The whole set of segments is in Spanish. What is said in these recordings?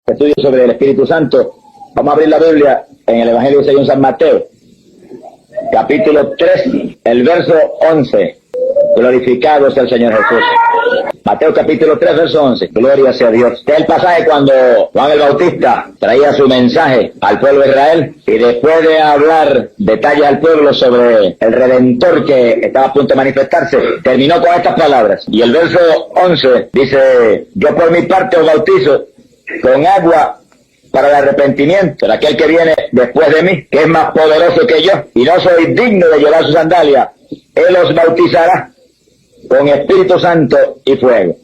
Estudio sobre el Espíritu Santo. Vamos a abrir la Biblia en el Evangelio según San Mateo, capítulo 3, el verso 11. Glorificado sea el Señor Jesús. Mateo capítulo 3, verso 11. Gloria sea Dios. Este es el pasaje cuando Juan el Bautista traía su mensaje al pueblo de Israel, y después de hablar detalles al pueblo sobre el Redentor que estaba a punto de manifestarse, terminó con estas palabras. Y el verso 11 dice: yo por mi parte os bautizo con agua para el arrepentimiento, pero aquel que viene después de mí, que es más poderoso que yo, y no soy digno de llevar su sandalia, él os bautizará con Espíritu Santo y fuego.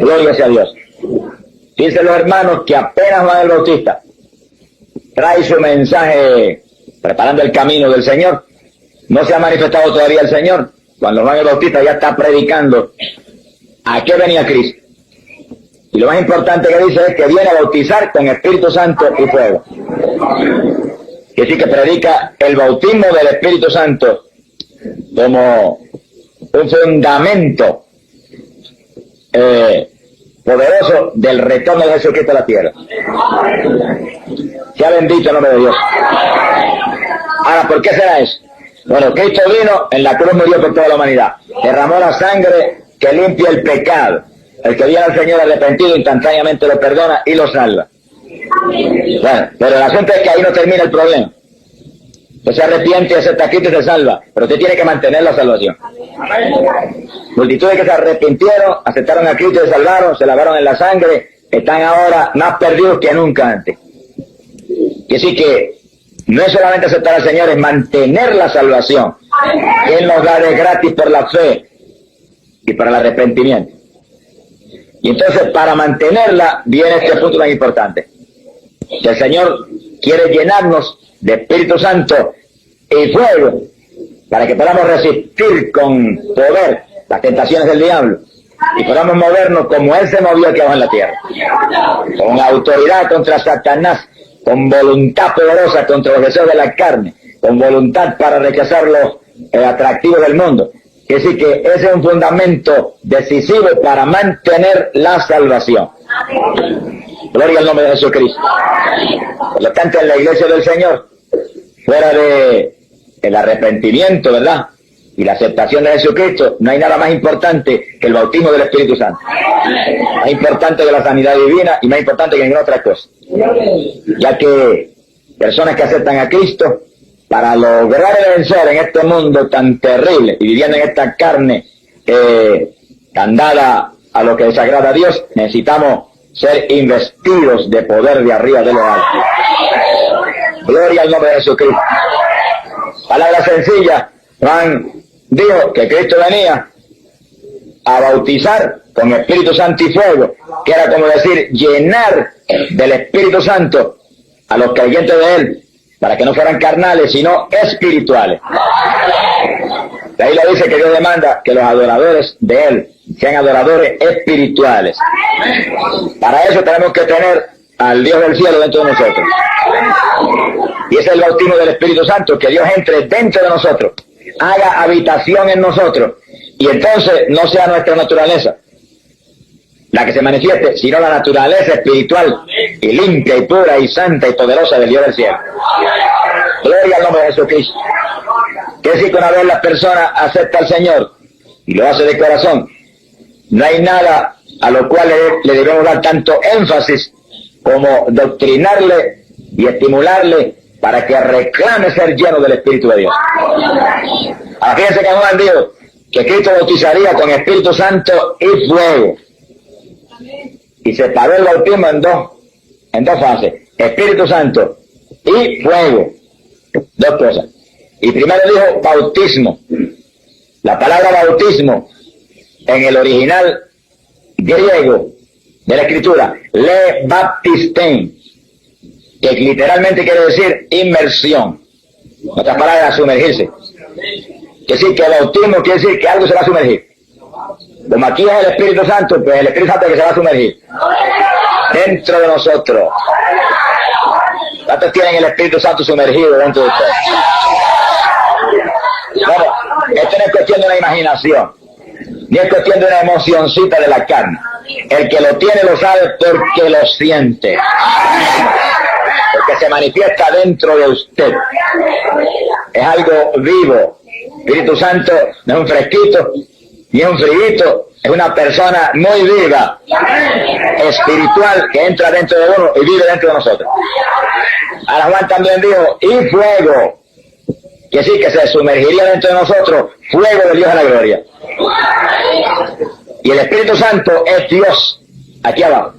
Gloria sea a Dios. Dicen los hermanos que apenas Juan el Bautista trae su mensaje preparando el camino del Señor, no se ha manifestado todavía el Señor, cuando Juan el Bautista ya está predicando a qué venía Cristo. Y lo más importante que dice es que viene a bautizar con Espíritu Santo y fuego. Y así que predica el bautismo del Espíritu Santo como un fundamento poderoso del retorno de Jesucristo a la tierra. Sea bendito el nombre de Dios. Ahora, ¿por qué será eso? Bueno, Cristo vino, en la cruz murió por toda la humanidad, derramó la sangre que limpia el pecado. El que viene al Señor arrepentido instantáneamente lo perdona y lo salva. Bueno, pero el asunto es que ahí no termina el problema. Usted se arrepiente, acepta a Cristo y se salva, pero usted tiene que mantener la salvación. Multitudes que se arrepintieron, aceptaron a Cristo y se salvaron, se lavaron en la sangre, están ahora más perdidos que nunca antes. Y así que no es solamente aceptar al Señor, es mantener la salvación que Él nos da de gratis por la fe y por el arrepentimiento. Y entonces, para mantenerla, viene este punto tan importante: que el Señor quiere llenarnos de Espíritu Santo y fuego para que podamos resistir con poder las tentaciones del diablo y podamos movernos como Él se movió aquí abajo en la tierra, con autoridad contra Satanás, con voluntad poderosa contra los deseos de la carne, con voluntad para rechazar los atractivos del mundo. Es decir, que ese es un fundamento decisivo para mantener la salvación. Gloria al nombre de Jesucristo. Por lo tanto, en la iglesia del Señor, fuera de el arrepentimiento, ¿verdad?, y la aceptación de Jesucristo, no hay nada más importante que el bautismo del Espíritu Santo. Más importante que la sanidad divina y más importante que ninguna otra cosa. Ya que personas que aceptan a Cristo, para lograr vencer en este mundo tan terrible y viviendo en esta carne tan dada a lo que desagrada a Dios, necesitamos ser investidos de poder de arriba de lo alto. Gloria al nombre de Jesucristo. Palabra sencilla. Juan dijo que Cristo venía a bautizar con Espíritu Santo y fuego, que era como decir, llenar del Espíritu Santo a los creyentes de Él, para que no fueran carnales, sino espirituales. La Biblia dice que Dios demanda que los adoradores de Él sean adoradores espirituales. Para eso tenemos que tener al Dios del cielo dentro de nosotros. Y ese es el bautismo del Espíritu Santo, que Dios entre dentro de nosotros, haga habitación en nosotros, y entonces no sea nuestra naturaleza la que se manifieste, sino la naturaleza espiritual y limpia y pura y santa y poderosa del Dios del cielo. Gloria al nombre de Jesucristo. Que decir que una vez la persona acepta al Señor y lo hace de corazón, no hay nada a lo cual le debemos dar tanto énfasis como doctrinarle y estimularle para que reclame ser lleno del Espíritu de Dios. Ahora fíjense que Juan dijo que Cristo bautizaría con Espíritu Santo y fuego. Y separó el bautismo en dos fases: Espíritu Santo y fuego. Dos cosas. Y primero dijo bautismo. La palabra bautismo en el original griego de la Escritura, le baptistein, que literalmente quiere decir inmersión. En otras palabras, sumergirse. Quiere decir que el bautismo quiere decir que algo se va a sumergir. Como aquí es el Espíritu Santo, pues el Espíritu Santo es que se va a sumergir dentro de nosotros. ¿Cuántos tienen el Espíritu Santo sumergido dentro de ustedes? Bueno, esto no es cuestión de una imaginación, ni es cuestión de una emocioncita de la carne. El que lo tiene lo sabe porque lo siente. Porque se manifiesta dentro de usted. Es algo vivo. Espíritu Santo no es un fresquito, ni es un friguito, es una persona muy viva, espiritual, que entra dentro de uno y vive dentro de nosotros. Ahora Juan también dijo, y fuego, que sí, que se sumergiría dentro de nosotros, fuego del Dios de la gloria. Y el Espíritu Santo es Dios, aquí abajo.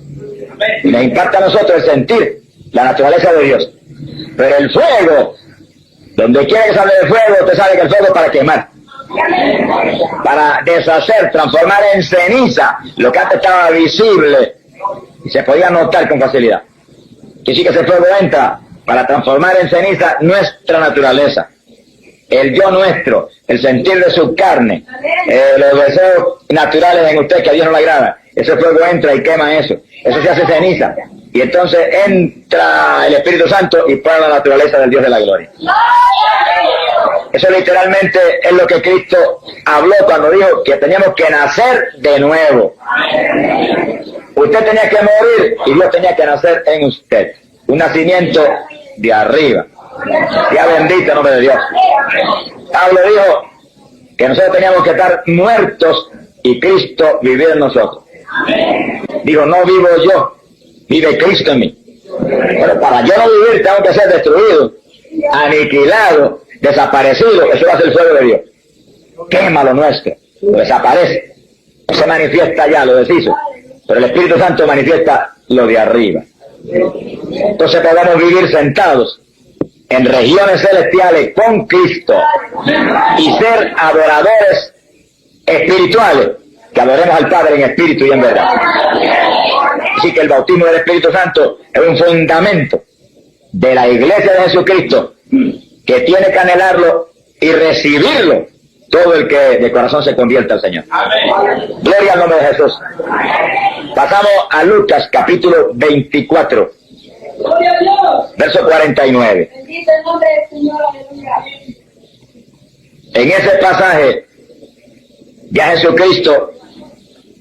Y nos impacta a nosotros el sentir la naturaleza de Dios. Pero el fuego, donde quiera que se hable de fuego, usted sabe que el fuego es para quemar, para deshacer, transformar en ceniza lo que antes estaba visible y se podía notar con facilidad. Y sí que ese fuego entra para transformar en ceniza nuestra naturaleza, el yo nuestro, el sentir de su carne, los deseos naturales en usted que a Dios no le agrada. Ese fuego entra y quema eso se hace ceniza, y entonces entra el Espíritu Santo y pone la naturaleza del Dios de la gloria. Eso literalmente es lo que Cristo habló cuando dijo que teníamos que nacer de nuevo. Usted tenía que morir y Dios tenía que nacer en usted. Un nacimiento de arriba. Ya bendito el nombre de Dios. Pablo dijo que nosotros teníamos que estar muertos y Cristo vivir en nosotros. Digo, no vivo yo, vive Cristo en mí. Pero para yo no vivir tengo que ser destruido, aniquilado, desaparecido. Eso va a ser el fuego de Dios. Quema lo nuestro, lo desaparece. No se manifiesta ya, lo deshizo. Pero el Espíritu Santo manifiesta lo de arriba. Entonces podemos vivir sentados en regiones celestiales con Cristo y ser adoradores espirituales, que adoremos al Padre en espíritu y en verdad. Así que el bautismo del Espíritu Santo es un fundamento de la Iglesia de Jesucristo, que tiene que anhelarlo y recibirlo todo el que de corazón se convierta al Señor. Amén. Gloria al nombre de Jesús. Pasamos a Lucas capítulo 24, verso 49. En ese pasaje ya Jesucristo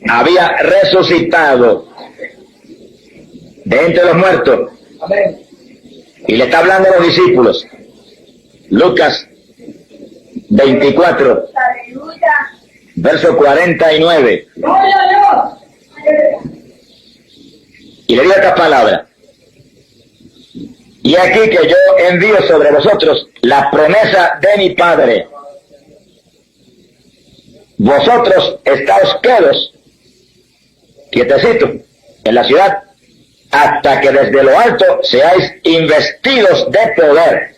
había resucitado de entre los muertos. Amén. Y le está hablando a los discípulos. Lucas 24, verso 49. Y le digo esta palabra: y aquí que yo envío sobre vosotros la promesa de mi Padre. Vosotros estáos quedos, quietecitos, en la ciudad, hasta que desde lo alto seáis investidos de poder.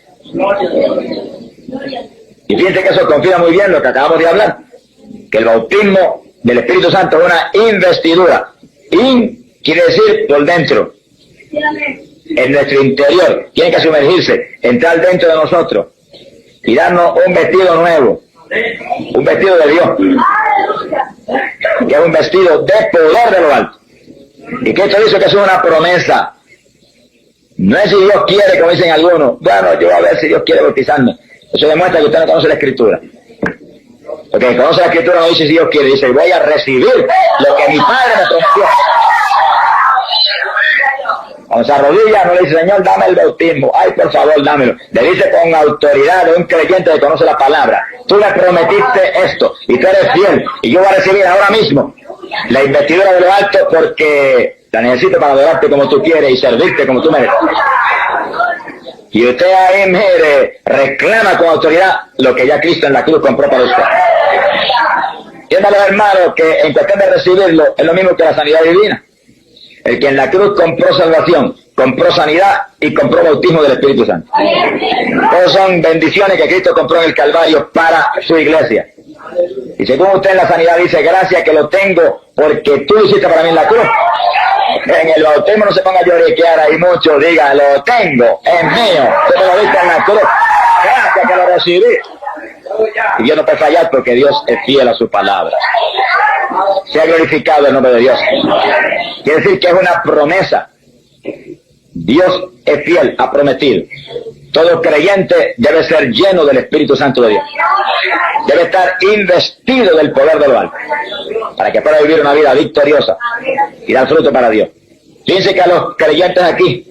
Y fíjense que eso confirma muy bien lo que acabamos de hablar, que el bautismo del Espíritu Santo es una investidura. In quiere decir por dentro, en nuestro interior. Tiene que sumergirse, entrar dentro de nosotros y darnos un vestido nuevo, un vestido de Dios, que es un vestido de poder de lo alto. Y que esto dice que es una promesa. No es si Dios quiere, como dicen algunos. Bueno, yo voy a ver si Dios quiere bautizarme. Eso demuestra que usted no conoce la Escritura. Porque conoce la Escritura no dice si Dios quiere, dice voy a recibir lo que mi Padre me prometió. Cuando se arrodilla no le dice, Señor, dame el bautismo. Ay, por favor, dámelo. Le dice con autoridad de un creyente que conoce la palabra: tú me prometiste esto y tú eres fiel, y yo voy a recibir ahora mismo la investidura de lo alto, porque la necesito para adorarte como tú quieres y servirte como tú mereces. Y usted ahí, mire, reclama con autoridad lo que ya Cristo en la cruz compró para usted. Entiendan los hermanos que en cuestión de recibirlo es lo mismo que la sanidad divina. El que en la cruz compró salvación, compró sanidad y compró bautismo del Espíritu Santo. Todos son bendiciones que Cristo compró en el Calvario para su iglesia. Y según usted en la sanidad dice, gracias que lo tengo porque tú lo hiciste para mí en la cruz. En el bautismo no se ponga a lloriquear ahí mucho, diga, lo tengo, es mío, tú me lo diste en la cruz, gracias que lo recibí. Y Dios no puede fallar porque Dios es fiel a su palabra. Sea glorificado el nombre de Dios. Quiere decir que es una promesa. Dios es fiel, ha prometido. Todo creyente debe ser lleno del Espíritu Santo de Dios. Debe estar investido del poder de lo alto, para que pueda vivir una vida victoriosa y dar fruto para Dios. Fíjense que a los creyentes aquí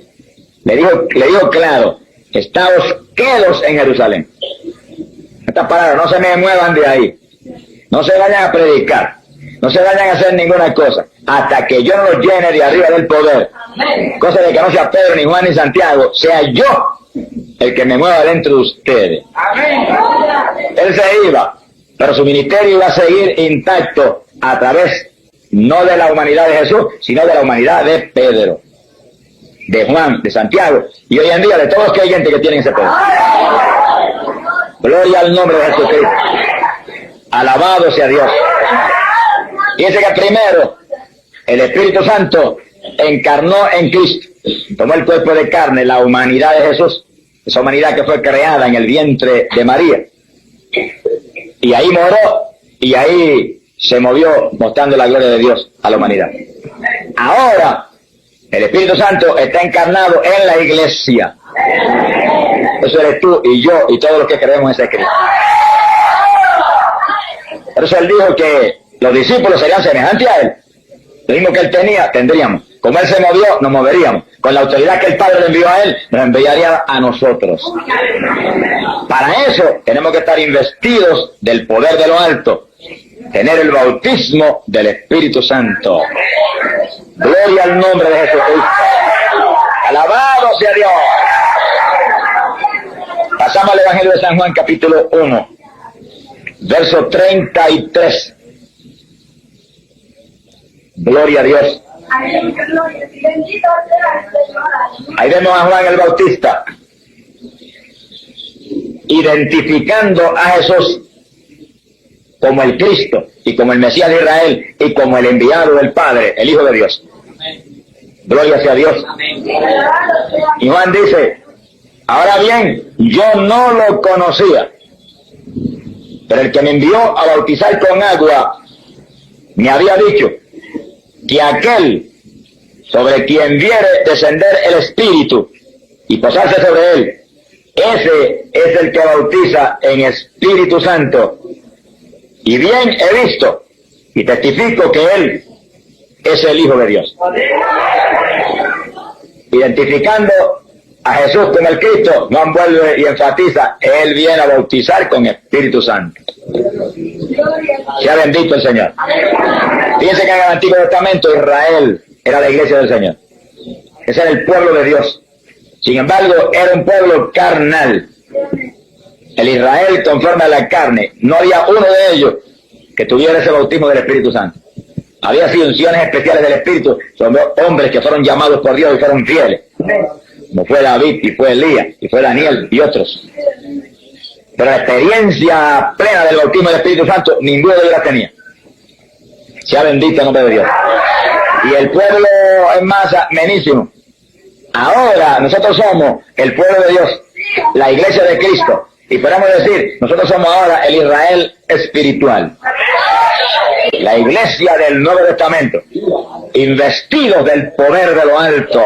le dijo claro: estáos quedos en Jerusalén. Estas palabras: no se me muevan de ahí, no se vayan a predicar, no se vayan a hacer ninguna cosa, hasta que yo no los llene de arriba del poder. Cosa de que no sea Pedro, ni Juan, ni Santiago, sea yo el que me mueva dentro de ustedes. Él se iba, pero su ministerio iba a seguir intacto a través, no de la humanidad de Jesús, sino de la humanidad de Pedro, de Juan, de Santiago, y hoy en día de todos los creyentes que tienen ese poder. Gloria al nombre de Jesucristo. Alabado sea Dios. Fíjense que primero el Espíritu Santo encarnó en Cristo, tomó el cuerpo de carne, la humanidad de Jesús, esa humanidad que fue creada en el vientre de María, y ahí moró, y ahí se movió mostrando la gloria de Dios a la humanidad. Ahora el Espíritu Santo está encarnado en la iglesia. Eso eres tú y yo y todos los que creemos en ese Cristo. Por eso él dijo que los discípulos serían semejantes a él. Lo mismo que él tenía, tendríamos. Como él se movió, nos moveríamos. Con la autoridad que el Padre le envió a él, nos enviaría a nosotros. Para eso tenemos que estar investidos del poder de lo alto, tener el bautismo del Espíritu Santo. Gloria al nombre de Jesucristo. Alabado sea Dios. Pasamos al Evangelio de San Juan, capítulo 1, verso 33. Gloria a Dios. Ahí vemos a Juan el Bautista identificando a Jesús como el Cristo y como el Mesías de Israel y como el enviado del Padre, el Hijo de Dios. Gloria sea a Dios. Y Juan dice: ahora bien, yo no lo conocía, pero el que me envió a bautizar con agua me había dicho que aquel sobre quien viere descender el Espíritu y posarse sobre él, ese es el que bautiza en Espíritu Santo. Y bien he visto y testifico que él es el Hijo de Dios. Identificando a Jesús como el Cristo, Juan vuelve y enfatiza: él viene a bautizar con Espíritu Santo. Sea bendito el Señor. Fíjense que en el Antiguo Testamento Israel era la iglesia del Señor. Ese era el pueblo de Dios. Sin embargo, era un pueblo carnal. El Israel conforme a la carne. No había uno de ellos que tuviera ese bautismo del Espíritu Santo. Había sido unciones especiales del Espíritu. Son hombres que fueron llamados por Dios y fueron fieles, como fue David y fue Elías y fue Daniel y otros. Pero la experiencia plena del bautismo del Espíritu Santo, ninguno de ellos la tenía. Sea bendito el nombre de Dios. Y el pueblo en masa, menísimo. Ahora nosotros somos el pueblo de Dios, la iglesia de Cristo. Y podemos decir, nosotros somos ahora el Israel espiritual, la iglesia del Nuevo Testamento, investidos del poder de lo alto,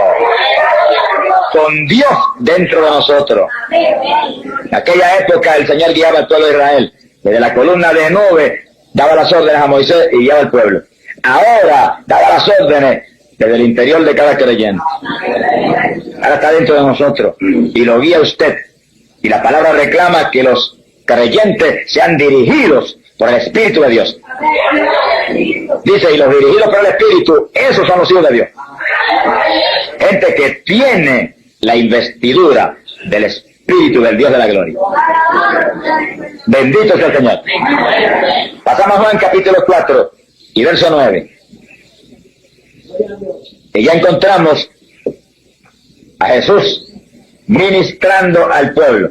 con Dios dentro de nosotros. En aquella época el Señor guiaba al pueblo de Israel. Desde la columna de nube daba las órdenes a Moisés y guiaba al pueblo. Ahora daba las órdenes desde el interior de cada creyente. Ahora está dentro de nosotros y lo guía usted. Y la palabra reclama que los creyentes sean dirigidos por el Espíritu de Dios. Dice: y los dirigidos por el Espíritu, esos son los hijos de Dios. Gente que tiene la investidura del Espíritu del Dios de la gloria. Bendito sea el Señor. Pasamos a Juan capítulo 4 y verso 9. Y ya encontramos a Jesús ministrando al pueblo.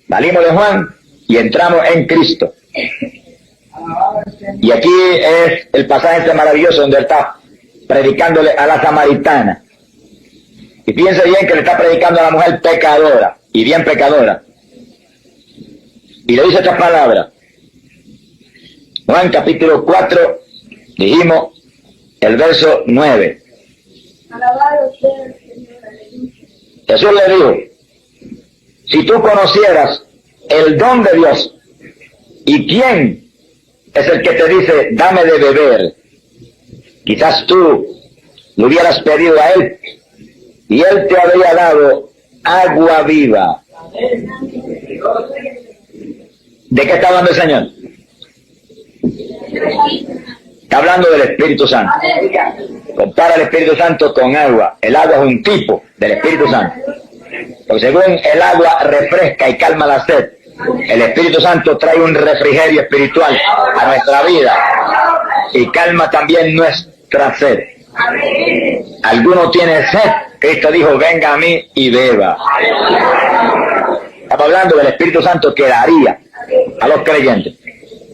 Salimos de Juan y entramos en Cristo. Y aquí es el pasaje este maravilloso donde está predicándole a la samaritana. Y fíjense bien que le está predicando a la mujer pecadora, y bien pecadora. Y le dice estas palabras. Juan capítulo 4, dijimos el verso 9. Jesús le dijo: Si tú conocieras el don de Dios y quién es el que te dice, dame de beber, quizás tú le hubieras pedido a Él y Él te habría dado agua viva. ¿De qué está hablando el Señor? Está hablando del Espíritu Santo. Compara el Espíritu Santo con agua. El agua es un tipo del Espíritu Santo. Porque según el agua refresca y calma la sed, el Espíritu Santo trae un refrigerio espiritual a nuestra vida y calma también nuestra sed. Alguno tiene sed, Cristo dijo, venga a mí y beba. Estamos hablando del Espíritu Santo que daría a los creyentes.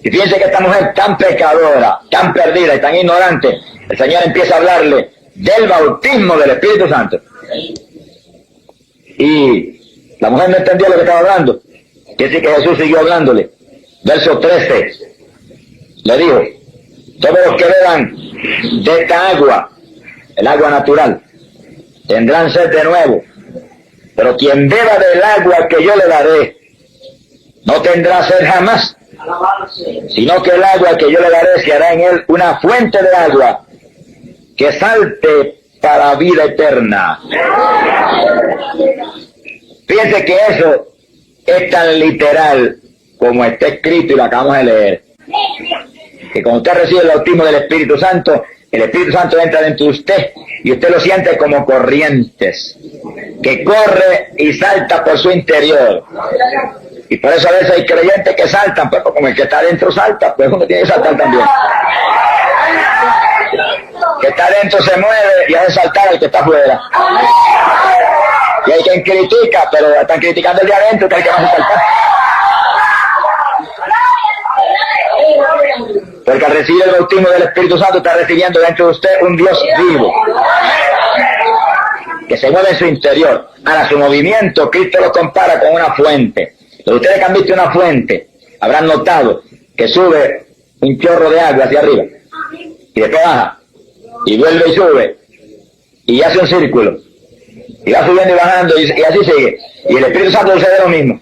Y fíjense que esta mujer tan pecadora, tan perdida y tan ignorante, el Señor empieza a hablarle del bautismo del Espíritu Santo. Y la mujer no entendió lo que estaba hablando. Quiere decir que Jesús siguió hablándole. Verso 13. Le dijo, todos los que beban de esta agua, el agua natural, tendrán sed de nuevo. Pero quien beba del agua que yo le daré, no tendrá sed jamás, sino que el agua que yo le daré se hará en él una fuente de agua que salte para vida eterna. Fíjense que eso es tan literal como está escrito y lo acabamos de leer. Que cuando usted recibe el bautismo del Espíritu Santo, el Espíritu Santo entra dentro de usted y usted lo siente como corrientes, que corre y salta por su interior. Y por eso a veces hay creyentes que saltan, pues como el que está adentro salta, pues uno tiene que saltar también. Que está adentro se mueve y hace saltar al que está afuera. Y hay quien critica, pero están criticando el de adentro, que hay que no hace saltar. Porque al recibir el bautismo del Espíritu Santo está recibiendo dentro de usted un Dios vivo, que se mueve en su interior. Ahora, su movimiento, Cristo lo compara con una fuente. Pero ustedes que han visto una fuente, habrán notado que sube un chorro de agua hacia arriba, y después baja, y vuelve y sube, y hace un círculo, y va subiendo y bajando, y así sigue. Y el Espíritu Santo sucede lo mismo.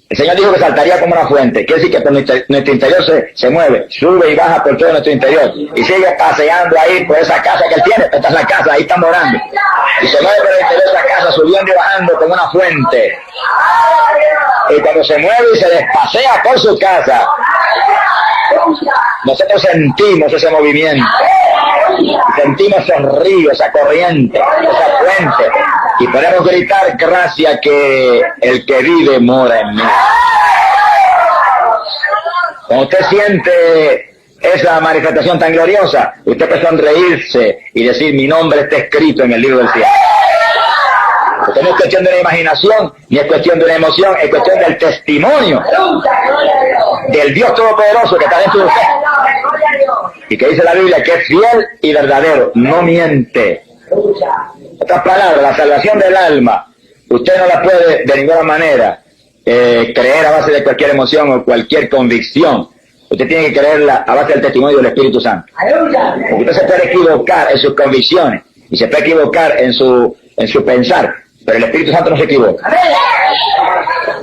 El Señor dijo que saltaría como una fuente. Quiere decir que por nuestro interior se mueve, sube y baja por todo nuestro interior. Y sigue paseando ahí por esa casa que Él tiene. Esta es la casa, ahí está morando. Y se mueve por el interior de esa casa, subiendo y bajando como una fuente. Y cuando se mueve y se despasea por su casa, nosotros sentimos ese movimiento. Sentimos esos ríos, esa corriente, esa fuente. Y podemos gritar, gracias que el que vive mora en mí. Cuando usted siente esa manifestación tan gloriosa, usted puede sonreírse y decir, mi nombre está escrito en el libro del cielo. Porque no es cuestión de una imaginación, ni es cuestión de una emoción, es cuestión del testimonio del Dios Todopoderoso que está dentro de usted. Y que dice la Biblia que es fiel y verdadero, no miente. Otras palabras, la salvación del alma, usted no la puede de ninguna manera creer a base de cualquier emoción o cualquier convicción. Usted tiene que creerla a base del testimonio del Espíritu Santo. Porque usted se puede equivocar en sus convicciones y se puede equivocar en su pensar, pero el Espíritu Santo no se equivoca.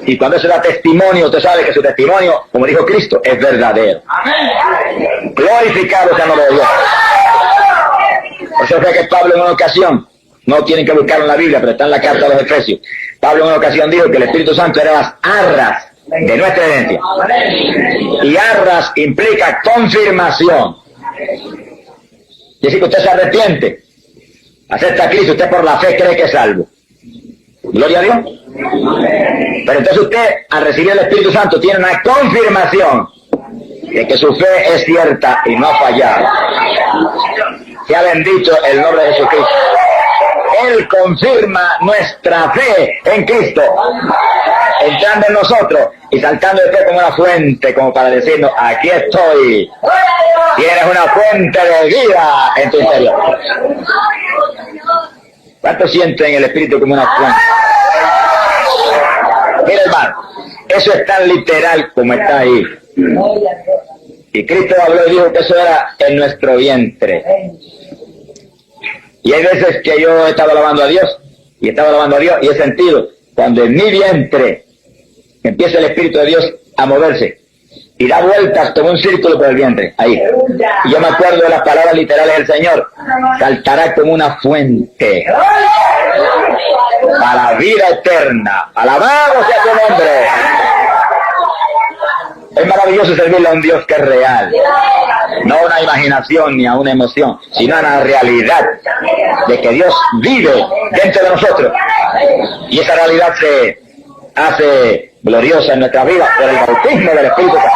Y cuando se da testimonio, usted sabe que su testimonio, como dijo Cristo, es verdadero. Glorificado sea el nombre de Dios. Por eso fue que Pablo en una ocasión, no tienen que buscarlo en la Biblia, pero está en la carta de los Efesios, Pablo en una ocasión dijo que el Espíritu Santo era las arras de nuestra herencia. Y arras implica confirmación. Es decir, que usted se arrepiente, acepta a Cristo, usted por la fe cree que es salvo. Gloria a Dios. Pero entonces usted, al recibir el Espíritu Santo, tiene una confirmación de que su fe es cierta y no ha fallado. Sea bendito el nombre de Jesucristo. Él confirma nuestra fe en Cristo, entrando en nosotros y saltando de fe como una fuente, como para decirnos, aquí estoy. Tienes una fuente de vida en tu interior. ¿Cuántos sienten el Espíritu como una fuente? Mira, hermano, eso es tan literal como está ahí. Y Cristo habló y dijo que eso era en nuestro vientre. Y hay veces que yo he estado alabando a Dios, y he sentido cuando en mi vientre empieza el Espíritu de Dios a moverse y da vueltas como un círculo por el vientre, ahí. Y yo me acuerdo de las palabras literales del Señor: saltará como una fuente para vida eterna. Alabado sea su nombre. Es maravilloso servirle a un Dios que es real, no a una imaginación ni a una emoción, sino a una realidad de que Dios vive dentro de nosotros, y esa realidad se hace gloriosa en nuestra vida por el bautismo del Espíritu Santo.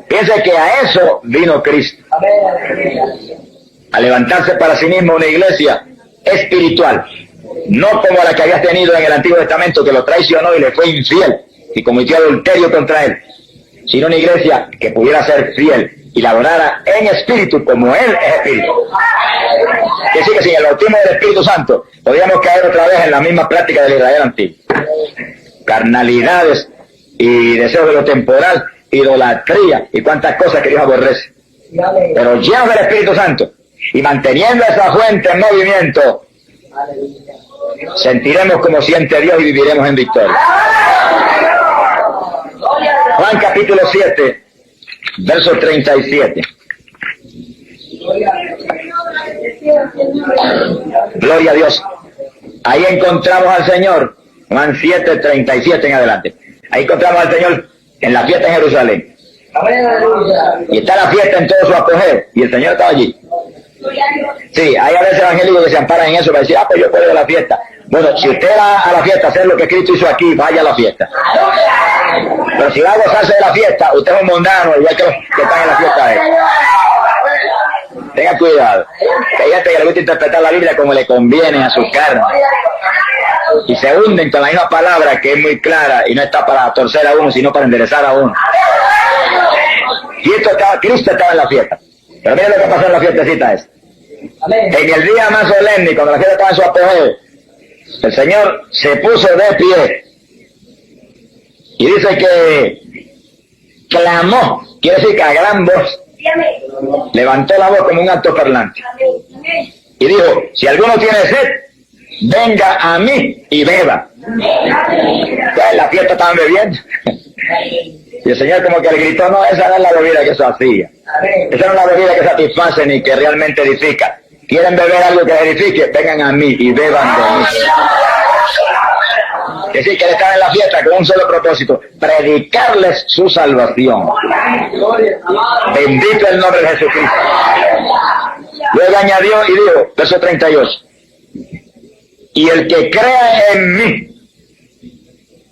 Piense que a eso vino Cristo, a levantarse para sí mismo una iglesia espiritual, no como la que había tenido en el Antiguo Testamento, que lo traicionó y le fue infiel y cometió adulterio contra él, sino una iglesia que pudiera ser fiel y la adorara en espíritu como Él es espíritu. Que sí, que sin el bautismo del Espíritu Santo podríamos caer otra vez en la misma práctica del Israel antiguo: carnalidades y deseos de lo temporal, idolatría y cuantas cosas que Dios aborrece. Pero llenos del Espíritu Santo y manteniendo esa fuente en movimiento, sentiremos como siente Dios y viviremos en victoria. Juan capítulo 7, verso 37. Gloria a Dios. Ahí encontramos al Señor. Juan 7, 37 en adelante. Ahí encontramos al Señor en la fiesta en Jerusalén. Y está la fiesta en todo su apogeo. Y el Señor estaba allí. Sí, hay a veces evangélicos que se amparan en eso para decir: pues yo puedo ir a la fiesta. Bueno, si usted va a la fiesta a hacer lo que Cristo hizo aquí, vaya a la fiesta. Pero si va a gozarse de la fiesta, usted es un mundano, igual que los que están en la fiesta de él. Tenga cuidado. Que hay gente que le gusta interpretar la Biblia como le conviene a su carne. Y se hunden con la misma palabra que es muy clara y no está para torcer a uno, sino para enderezar a uno. Y Cristo estaba en la fiesta. Pero mira lo que pasó en la fiestecita esa. En el día más solemne, cuando la fiesta estaba en su apogeo, el Señor se puso de pie y dice que clamó, quiere decir que a gran voz, levantó la voz como un altoparlante y dijo: si alguno tiene sed, venga a mí y beba. Pues la fiesta estaban bebiendo y el Señor como que le gritó: no, esa no es la bebida que se hacía, esa no es la bebida que satisface ni que realmente edifica. ¿Quieren beber algo que edifique? Vengan a mí y beban de mí. Es decir, que él estaba en la fiesta con un solo propósito: predicarles su salvación. Bendito el nombre de Jesucristo. Luego añadió y dijo, verso 38: y el que crea en mí,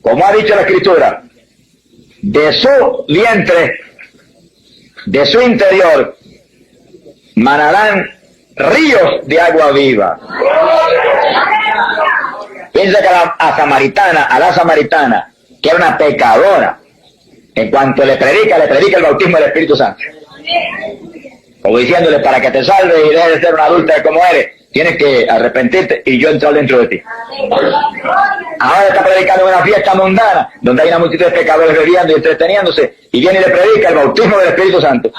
como ha dicho la Escritura, de su vientre, de su interior, manarán ríos de agua viva. Piensa que a la samaritana, que era una pecadora, en cuanto le predica el bautismo del Espíritu Santo, como diciéndole: para que te salves y dejes de ser una adulta como eres, tienes que arrepentirte y yo entrar dentro de ti. Ahora está predicando en una fiesta mundana donde hay una multitud de pecadores bebiendo y entreteniéndose, y viene y le predica el bautismo del Espíritu Santo.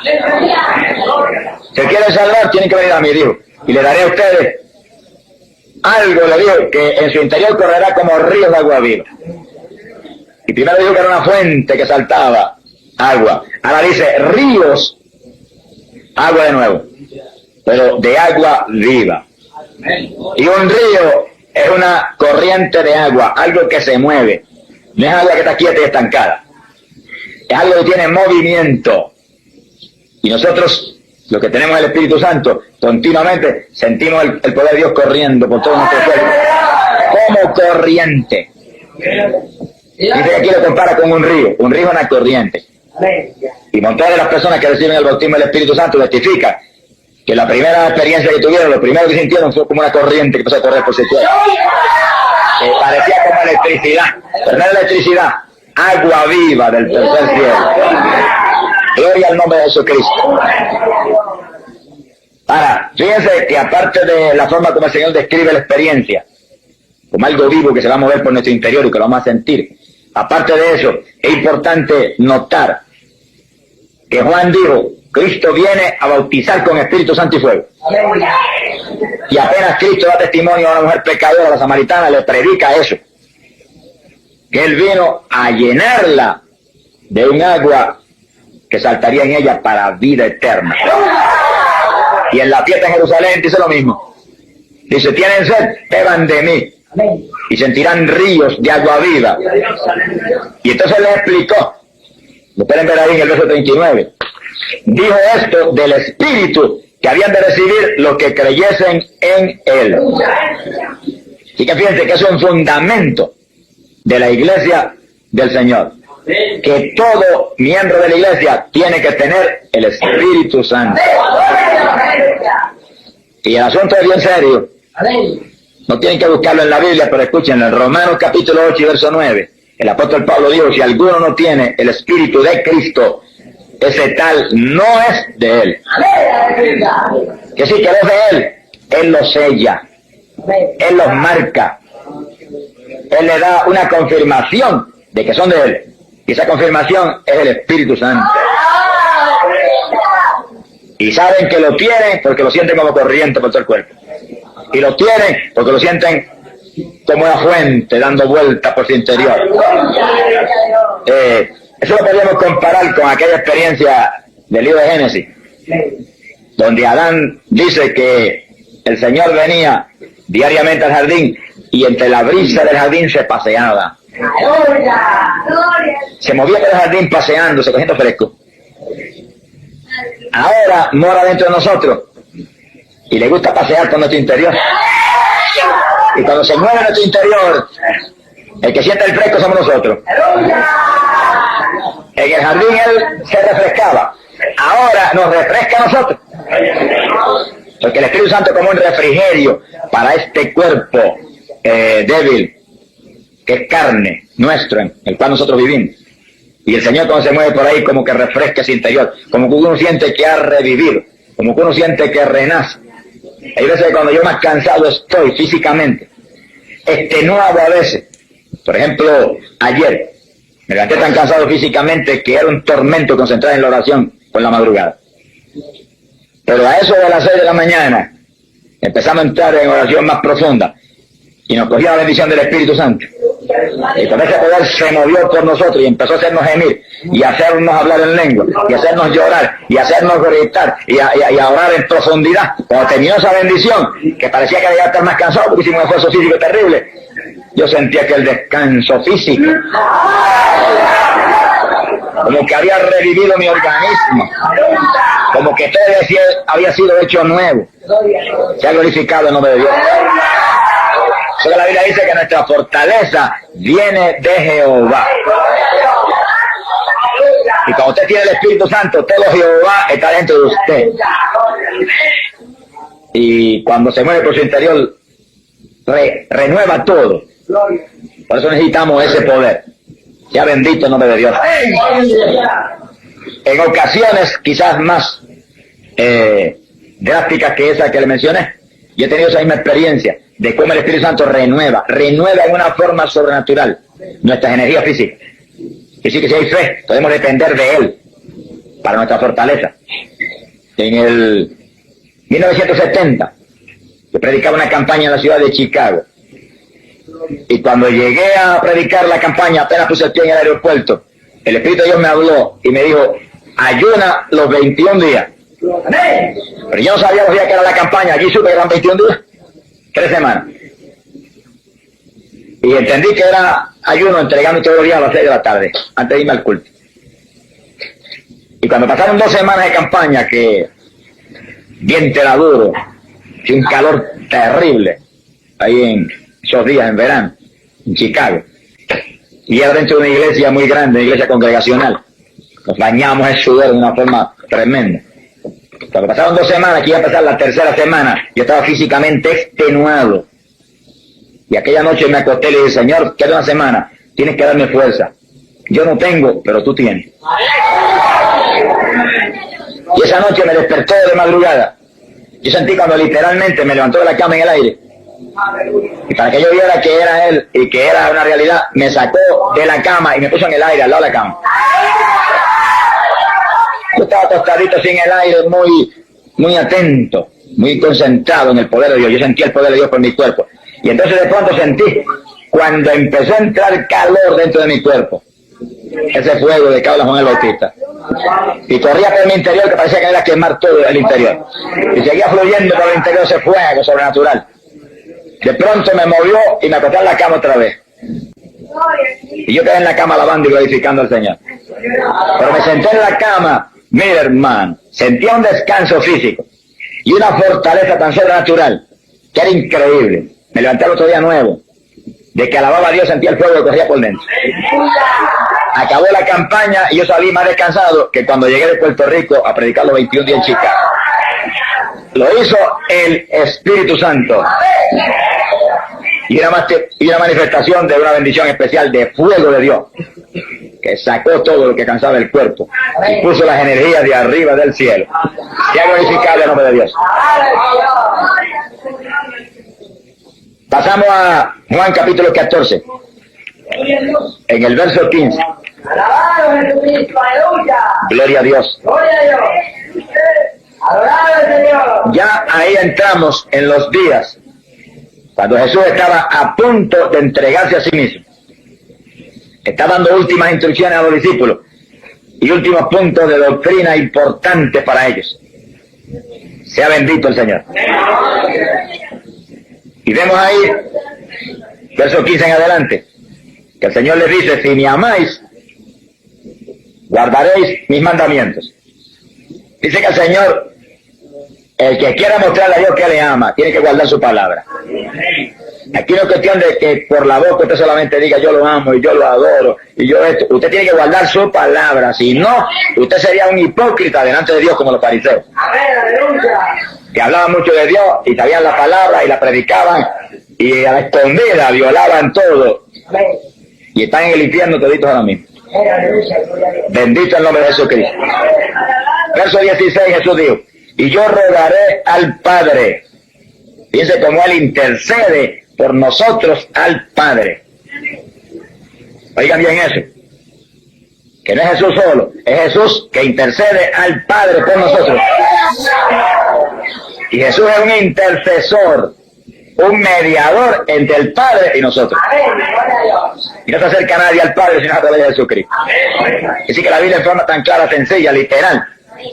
¿Se quieren salvar? Tienen que venir a mí, dijo, y le daré a ustedes algo, le dijo, que en su interior correrá como ríos de agua viva. Y primero dijo que era una fuente que saltaba agua. Ahora dice ríos, agua de nuevo, pero de agua viva. Y un río es una corriente de agua, algo que se mueve. No es agua que está quieta y estancada. Es algo que tiene movimiento. Y nosotros, los que tenemos el Espíritu Santo, continuamente sentimos el poder de Dios corriendo por todo nuestro cuerpo. Como corriente. Dice que aquí lo compara con un río. Un río es una corriente. Y montones de las personas que reciben el bautismo del Espíritu Santo testifican que la primera experiencia que tuvieron, lo primero que sintieron fue como una corriente que empezó a correr por su cuerpo. Parecía como electricidad, pero no electricidad, agua viva del tercer cielo. Gloria al nombre de Jesucristo. Ahora, fíjense que aparte de la forma como el Señor describe la experiencia, como algo vivo que se va a mover por nuestro interior y que lo vamos a sentir, aparte de eso, es importante notar que Juan dijo: Cristo viene a bautizar con Espíritu Santo y fuego. Y apenas Cristo da testimonio a una mujer pecadora, la samaritana, le predica eso. Que Él vino a llenarla de un agua que saltaría en ella para vida eterna. Y en la fiesta en Jerusalén dice lo mismo. Dice, tienen sed, beban de mí. Y sentirán ríos de agua viva. Y entonces le explicó. Lo pueden ver ahí en el verso 39. Dijo esto del Espíritu que habían de recibir los que creyesen en Él. Y que fíjense que es un fundamento de la iglesia del Señor. Que todo miembro de la iglesia tiene que tener el Espíritu Santo. Y el asunto es bien serio. No tienen que buscarlo en la Biblia, pero escúchenlo. En Romanos capítulo 8 y verso 9, el apóstol Pablo dijo, si alguno no tiene el Espíritu de Cristo, ese tal no es de Él. Que sí, que no es de Él. Él los sella. Él los marca. Él le da una confirmación de que son de Él. Y esa confirmación es el Espíritu Santo. Y saben que lo tienen porque lo sienten como corriente por todo el cuerpo. Y lo tienen porque lo sienten como una fuente dando vueltas por su interior. Eso lo podríamos comparar con aquella experiencia del libro de Génesis, donde Adán dice que el Señor venía diariamente al jardín y entre la brisa del jardín se paseaba. Se movía por el jardín paseándose, cogiendo fresco. Ahora mora dentro de nosotros y le gusta pasear por nuestro interior. Y cuando se mueve nuestro interior, el que siente el fresco somos nosotros. En el jardín él se refrescaba. Ahora nos refresca a nosotros. Porque el Espíritu Santo es como un refrigerio para este cuerpo débil, que es carne nuestro, en el cual nosotros vivimos. Y el Señor cuando se mueve por ahí como que refresca ese interior, como que uno siente que ha revivido, como que uno siente que renace. Hay veces que cuando yo más cansado estoy físicamente, extenuado a veces. Por ejemplo, ayer me levanté tan cansado físicamente que era un tormento concentrar en la oración por la madrugada. Pero a eso de las 6 de la mañana empezamos a entrar en oración más profunda y nos cogía la bendición del Espíritu Santo. Y con ese poder se movió por nosotros y empezó a hacernos gemir y a hacernos hablar en lengua y a hacernos llorar y a hacernos gritar y a orar en profundidad. Cuando terminó esa bendición, que parecía que debía estar más cansado porque hicimos un esfuerzo físico terrible, yo sentía que el descanso físico, como que había revivido mi organismo, como que todo había sido hecho nuevo, se ha glorificado el nombre de Dios. Porque la Biblia dice que nuestra fortaleza viene de Jehová. Y cuando usted tiene el Espíritu Santo, todo Jehová está dentro de usted. Y cuando se mueve por su interior, renueva todo. Por eso necesitamos ese poder. Sea bendito el nombre de Dios. En ocasiones quizás más drásticas que esa que le mencioné, yo he tenido esa misma experiencia de cómo el Espíritu Santo renueva en una forma sobrenatural nuestras energías físicas. Y sí que si hay fe, podemos depender de Él para nuestra fortaleza. En el 1970, yo predicaba una campaña en la ciudad de Chicago. Y cuando llegué a predicar la campaña, apenas puse el pie en el aeropuerto, el Espíritu de Dios me habló y me dijo, ayuna los 21 días. Pero yo no sabía los días que era la campaña, allí supe que eran 21 días. 3 semanas. Y entendí que era ayuno entregando todos los días a las 6 de la tarde, antes de irme al culto. Y cuando pasaron 2 semanas de campaña, que viento era duro, y un calor terrible, ahí en esos días en verano, en Chicago, y era dentro de una iglesia muy grande, una iglesia congregacional, nos bañamos en sudor de una forma tremenda. Cuando pasaron 2 semanas, que iba a pasar la 3ª semana, yo estaba físicamente extenuado. Y aquella noche me acosté y le dije, Señor, queda una semana, tienes que darme fuerza. Yo no tengo, pero tú tienes. Y esa noche me despertó de madrugada. Yo sentí cuando literalmente me levantó de la cama en el aire. Y para que yo viera que era Él y que era una realidad, me sacó de la cama y me puso en el aire, al lado de la cama. Yo estaba tostadito así en el aire, muy atento. muy concentrado en el poder de Dios. Yo sentía el poder de Dios por mi cuerpo. Y entonces de pronto sentí, cuando empezó a entrar calor dentro de mi cuerpo, ese fuego de que habla Juan el Bautista. Y corría por mi interior que parecía que era quemar todo el interior. Y seguía fluyendo por el interior ese fuego sobrenatural. De pronto me movió y me acosté en la cama otra vez. Y yo quedé en la cama alabando y glorificando al Señor. Pero me senté en la cama, mira hermano, sentía un descanso físico y una fortaleza tan sobrenatural que era increíble. Me levanté el otro día nuevo, de que alababa a Dios, sentía el fuego que corría por dentro. Acabó la campaña y yo salí más descansado que cuando llegué de Puerto Rico a predicar los 21 días en Chicago. Lo hizo el Espíritu Santo. Y una manifestación de una bendición especial de fuego de Dios, que sacó todo lo que cansaba el cuerpo y puso las energías de arriba del cielo. Sea glorificado el nombre de Dios. Pasamos a Juan capítulo 14, en el verso 15. Gloria a Dios. Ya ahí entramos en los días cuando Jesús estaba a punto de entregarse a sí mismo. Está dando últimas instrucciones a los discípulos y últimos puntos de doctrina importantes para ellos. Sea bendito el Señor. Y vemos ahí, verso 15 en adelante, que el Señor les dice: si me amáis, guardaréis mis mandamientos. Dice que el Señor, el que quiera mostrarle a Dios que le ama, tiene que guardar su palabra. Aquí no es cuestión de que por la boca usted solamente diga yo lo amo y yo lo adoro y yo esto. Usted tiene que guardar su palabra. Si no, usted sería un hipócrita delante de Dios como los fariseos, que hablaban mucho de Dios y sabían la palabra y la predicaban y a la escondida violaban todo. Y están en el infierno toditos ahora mismo. Bendito el nombre de Jesucristo. Verso 16, Jesús dijo: y yo rogaré al Padre. Fíjense cómo Él intercede por nosotros al Padre. Oigan bien eso. Que no es Jesús solo, es Jesús que intercede al Padre por nosotros. Y Jesús es un intercesor, un mediador entre el Padre y nosotros. Y no se acerca nadie al Padre sino a través de Jesucristo. Así que la Biblia en forma tan clara, sencilla, literal,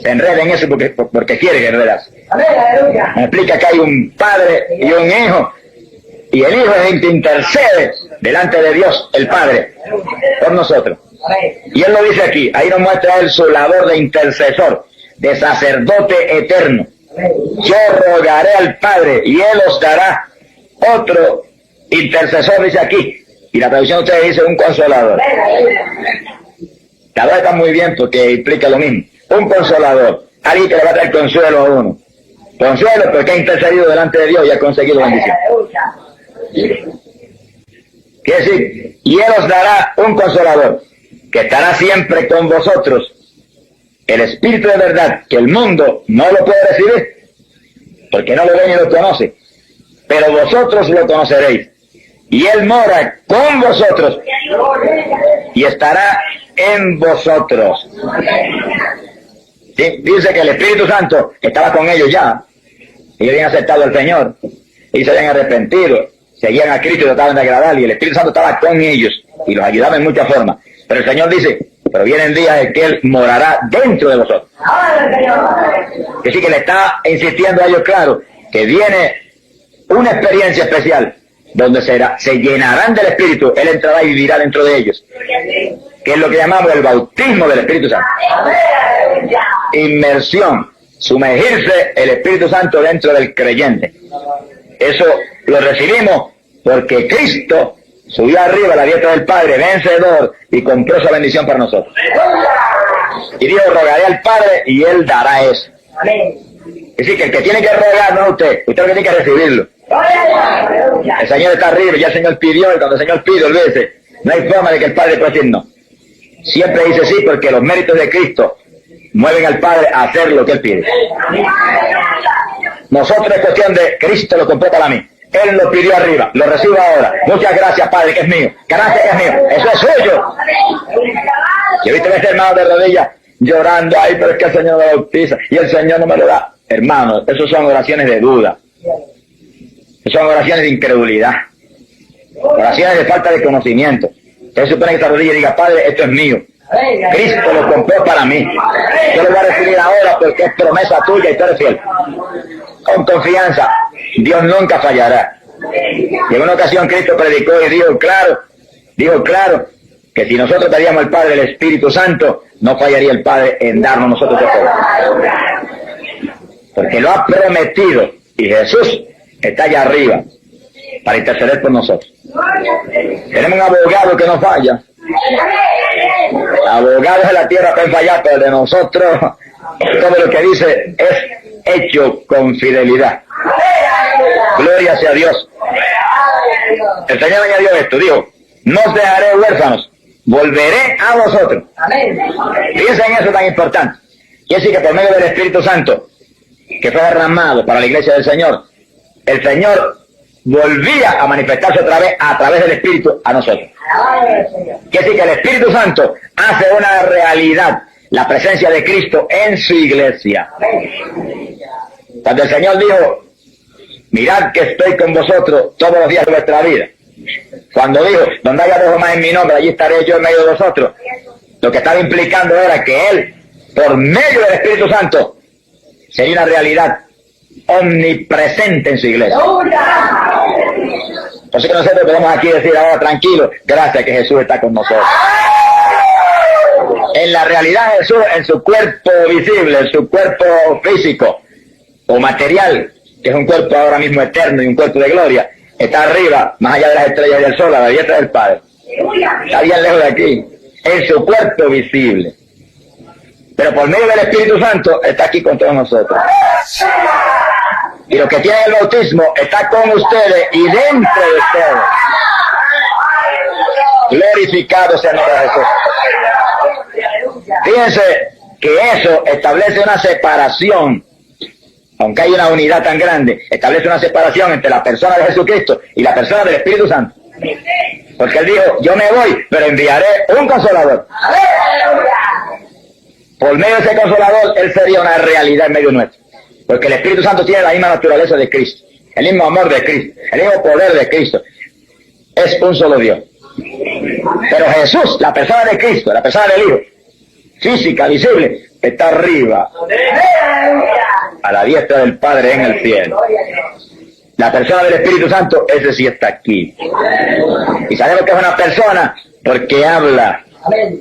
se enreda en eso porque quiere que enredarse. Me explica que hay un Padre y un Hijo, y el Hijo es el que intercede delante de Dios, el Padre, por nosotros. Y Él lo dice aquí, ahí nos muestra Él su labor de intercesor, de sacerdote eterno. Yo rogaré al Padre y Él os dará otro intercesor, dice aquí, y la traducción de ustedes dice un consolador. La verdad está muy bien porque implica lo mismo. Un consolador, alguien que le va a traer consuelo a uno. Consuelo porque ha intercedido delante de Dios y ha conseguido bendición. Quiere decir, y Él os dará un consolador que estará siempre con vosotros, el Espíritu de verdad, que el mundo no lo puede recibir porque no lo ve ni lo conoce, pero vosotros lo conoceréis, y Él mora con vosotros y estará en vosotros. Sí, dice que el Espíritu Santo estaba con ellos ya. Ellos habían aceptado al Señor y se habían arrepentido, seguían a Cristo y trataban de agradarle, y el Espíritu Santo estaba con ellos y los ayudaba en muchas formas. Pero el Señor dice, pero vienen días en que Él morará dentro de vosotros. Que sí, que le está insistiendo a ellos, claro, que viene una experiencia especial donde se llenarán del Espíritu. Él entrará y vivirá dentro de ellos, que es lo que llamamos el bautismo del Espíritu Santo. Inmersión, sumergirse el Espíritu Santo dentro del creyente. Eso lo recibimos porque Cristo subió arriba a la diestra del Padre, vencedor, y compró esa bendición para nosotros. Y dijo, rogaré al Padre y Él dará eso. Es decir, que el que tiene que rogar no es usted lo que tiene que recibirlo. El Señor está arriba, ya el Señor pidió, y cuando el Señor pide, olvídese, no hay forma de que el Padre pueda decir no. Siempre dice sí, porque los méritos de Cristo mueven al Padre a hacer lo que Él pide. Nosotros es cuestión de Cristo lo compró para mí. Él lo pidió arriba, lo recibo ahora. Muchas gracias, Padre, que es mío. Gracias, que es mío. Eso es suyo. Yo he visto a este hermano de rodillas llorando, ay, pero es que el Señor me bautiza y el Señor no me lo da. hermanos, esos son oraciones de duda. Esos son oraciones de incredulidad. Oraciones de falta de conocimiento. Usted supone que esta rodilla y diga, Padre, esto es mío. Cristo lo compró para mí. Yo lo voy a recibir ahora porque es promesa tuya y tú eres fiel. Con confianza, Dios nunca fallará. Y en una ocasión Cristo predicó y dijo claro, que si nosotros pedíamos al Padre el Espíritu Santo, no fallaría el Padre en darnos nosotros el poder. Porque lo ha prometido y Jesús está allá arriba para interceder por nosotros. Tenemos un abogado que no falla. Abogados de la tierra pueden fallar, pero de nosotros todo lo que dice es hecho con fidelidad. Gloria sea Dios. El Señor añadió esto, dijo, no os dejaré huérfanos, volveré a vosotros. Piensa en eso tan importante. Y así que por medio del Espíritu Santo, que fue derramado para la iglesia del Señor, el Señor volvía a manifestarse otra vez a través del Espíritu a nosotros. Quiere decir que el Espíritu Santo hace una realidad la presencia de Cristo en su iglesia. Cuando el Señor dijo, mirad que estoy con vosotros todos los días de vuestra vida. Cuando dijo, donde haya dos o más en mi nombre, allí estaré yo en medio de vosotros. Lo que estaba implicando era que Él, por medio del Espíritu Santo, sería una realidad omnipresente en su iglesia. Por eso que nosotros podemos aquí decir ahora tranquilo, gracias que Jesús está con nosotros. En la realidad Jesús, en su cuerpo visible, en su cuerpo físico o material, que es un cuerpo ahora mismo eterno y un cuerpo de gloria, está arriba, más allá de las estrellas y del sol, a la diestra del Padre. Está bien lejos de aquí, en su cuerpo visible. Pero por medio del Espíritu Santo está aquí con todos nosotros. Y los que tienen el bautismo está con ustedes y dentro de ustedes. Glorificado sea el nombre de Jesús. Fíjense que eso establece una separación, aunque hay una unidad tan grande, establece una separación entre la persona de Jesucristo y la persona del Espíritu Santo. Porque Él dijo, yo me voy, pero enviaré un consolador. Por medio de ese consolador, Él sería una realidad en medio nuestro. Porque el Espíritu Santo tiene la misma naturaleza de Cristo, el mismo amor de Cristo, el mismo poder de Cristo. Es un solo Dios. Pero Jesús, la persona de Cristo, la persona del Hijo, física, visible, está arriba, a la diestra del Padre en el cielo. La persona del Espíritu Santo, ese sí está aquí. Y sabemos que es una persona porque habla,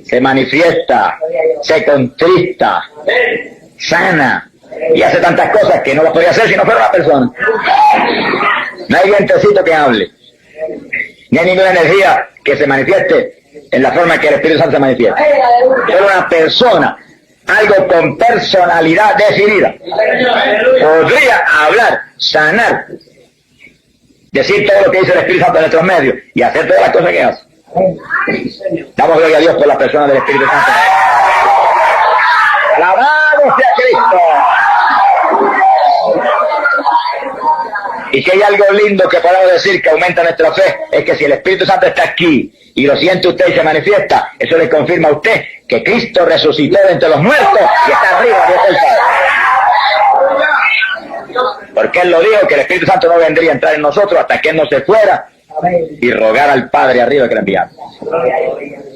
se manifiesta, se contrista, sana y hace tantas cosas que no las podría hacer si no fuera una persona. No hay vientecito que hable, ni hay ninguna energía que se manifieste en la forma que el Espíritu Santo se manifiesta. Es una persona, algo con personalidad definida. Podría hablar, sanar, decir todo lo que dice el Espíritu Santo en nuestros medios y hacer todas las cosas que hace. Damos gloria a Dios por la persona del Espíritu Santo. ¡Alabado sea Cristo! Y que hay algo lindo que podemos decir que aumenta nuestra fe, es que si el Espíritu Santo está aquí y lo siente usted y se manifiesta, eso le confirma a usted que Cristo resucitó de entre los muertos y está arriba de el Padre. Porque Él lo dijo, que el Espíritu Santo no vendría a entrar en nosotros hasta que Él no se fuera y rogar al Padre arriba que le enviara.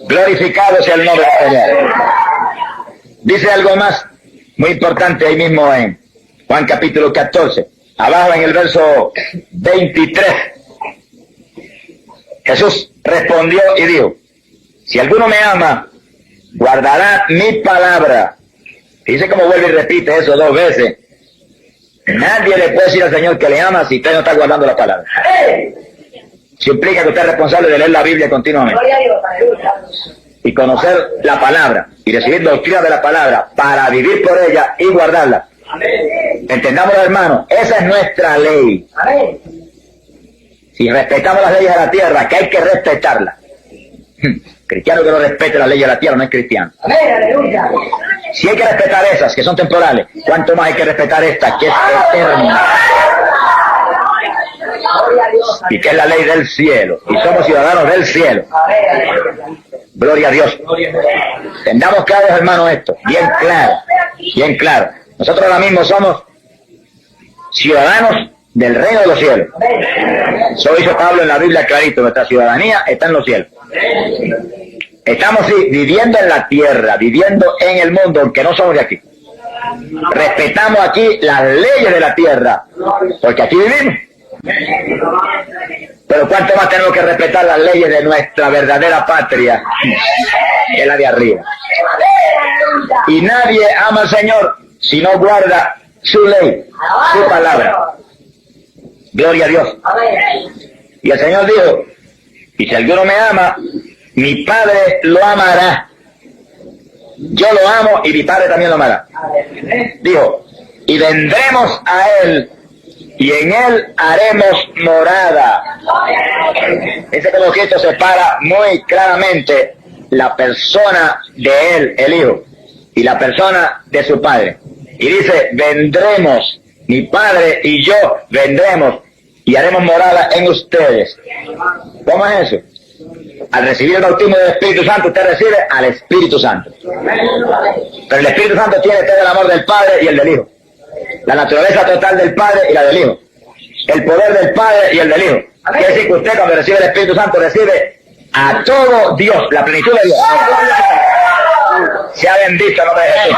Glorificado sea el nombre del Señor. Dice algo más muy importante ahí mismo en Juan capítulo 14. Abajo en el verso 23, Jesús respondió y dijo, si alguno me ama, guardará mi palabra. Dice como vuelve y repite eso 2 veces. Nadie le puede decir al Señor que le ama si usted no está guardando la palabra. Eso implica que usted es responsable de leer la Biblia continuamente. Y conocer la palabra y recibir doctrina de la palabra para vivir por ella y guardarla. Entendamos, hermanos, esa es nuestra ley. Si respetamos las leyes de la tierra, que hay que respetarlas. Cristiano que no respete las leyes de la tierra no es cristiano. Si hay que respetar esas, que son temporales, ¿cuánto más hay que respetar esta, que es eterna? Y que es la ley del cielo. Y somos ciudadanos del cielo. Gloria a Dios. Tengamos claros, hermanos, esto. Bien claro. Bien claro. Nosotros ahora mismo somos ciudadanos del reino de los cielos. Eso dice Pablo en la Biblia clarito, nuestra ciudadanía está en los cielos. Estamos sí, viviendo en la tierra, viviendo en el mundo, aunque no somos de aquí. Respetamos aquí las leyes de la tierra, porque aquí vivimos. Pero ¿cuánto más tenemos que respetar las leyes de nuestra verdadera patria, que es la de arriba? Y nadie ama al Señor si no guarda su ley, su palabra. Gloria a Dios. Y el Señor dijo, y si alguno me ama, mi Padre lo amará. Yo lo amo y mi Padre también lo amará. Dijo, y vendremos a Él y en Él haremos morada. Ese Jesucristo separa muy claramente la persona de Él, el Hijo, y la persona de su Padre. Y dice, vendremos, mi Padre y yo vendremos y haremos morada en ustedes. ¿Cómo es eso? Al recibir el bautismo del Espíritu Santo, usted recibe al Espíritu Santo. Pero el Espíritu Santo tiene todo el amor del Padre y el del Hijo. La naturaleza total del Padre y la del Hijo. El poder del Padre y el del Hijo. Quiere decir que usted cuando recibe el Espíritu Santo recibe a todo Dios, la plenitud de Dios. Sea bendito el nombre de Jesús.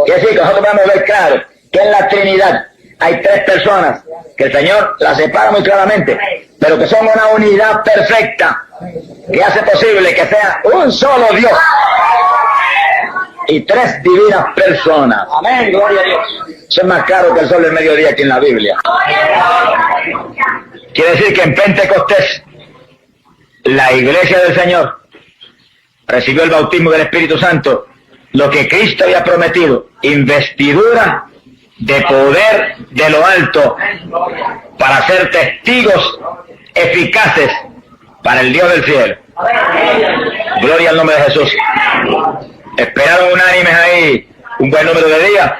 Quiere decir que nosotros podemos ver claro que en la Trinidad hay tres personas que el Señor las separa muy claramente, pero que son una unidad perfecta que hace posible que sea un solo Dios y tres divinas personas. Amén, gloria a Dios. Eso es más claro que el sol del mediodía aquí en la Biblia. Quiere decir que en Pentecostés la iglesia del Señor recibió el bautismo del Espíritu Santo, lo que Cristo había prometido, investidura de poder de lo alto para ser testigos eficaces para el Dios del cielo. Gloria al nombre de Jesús. Esperaron unánimes ahí un buen número de días,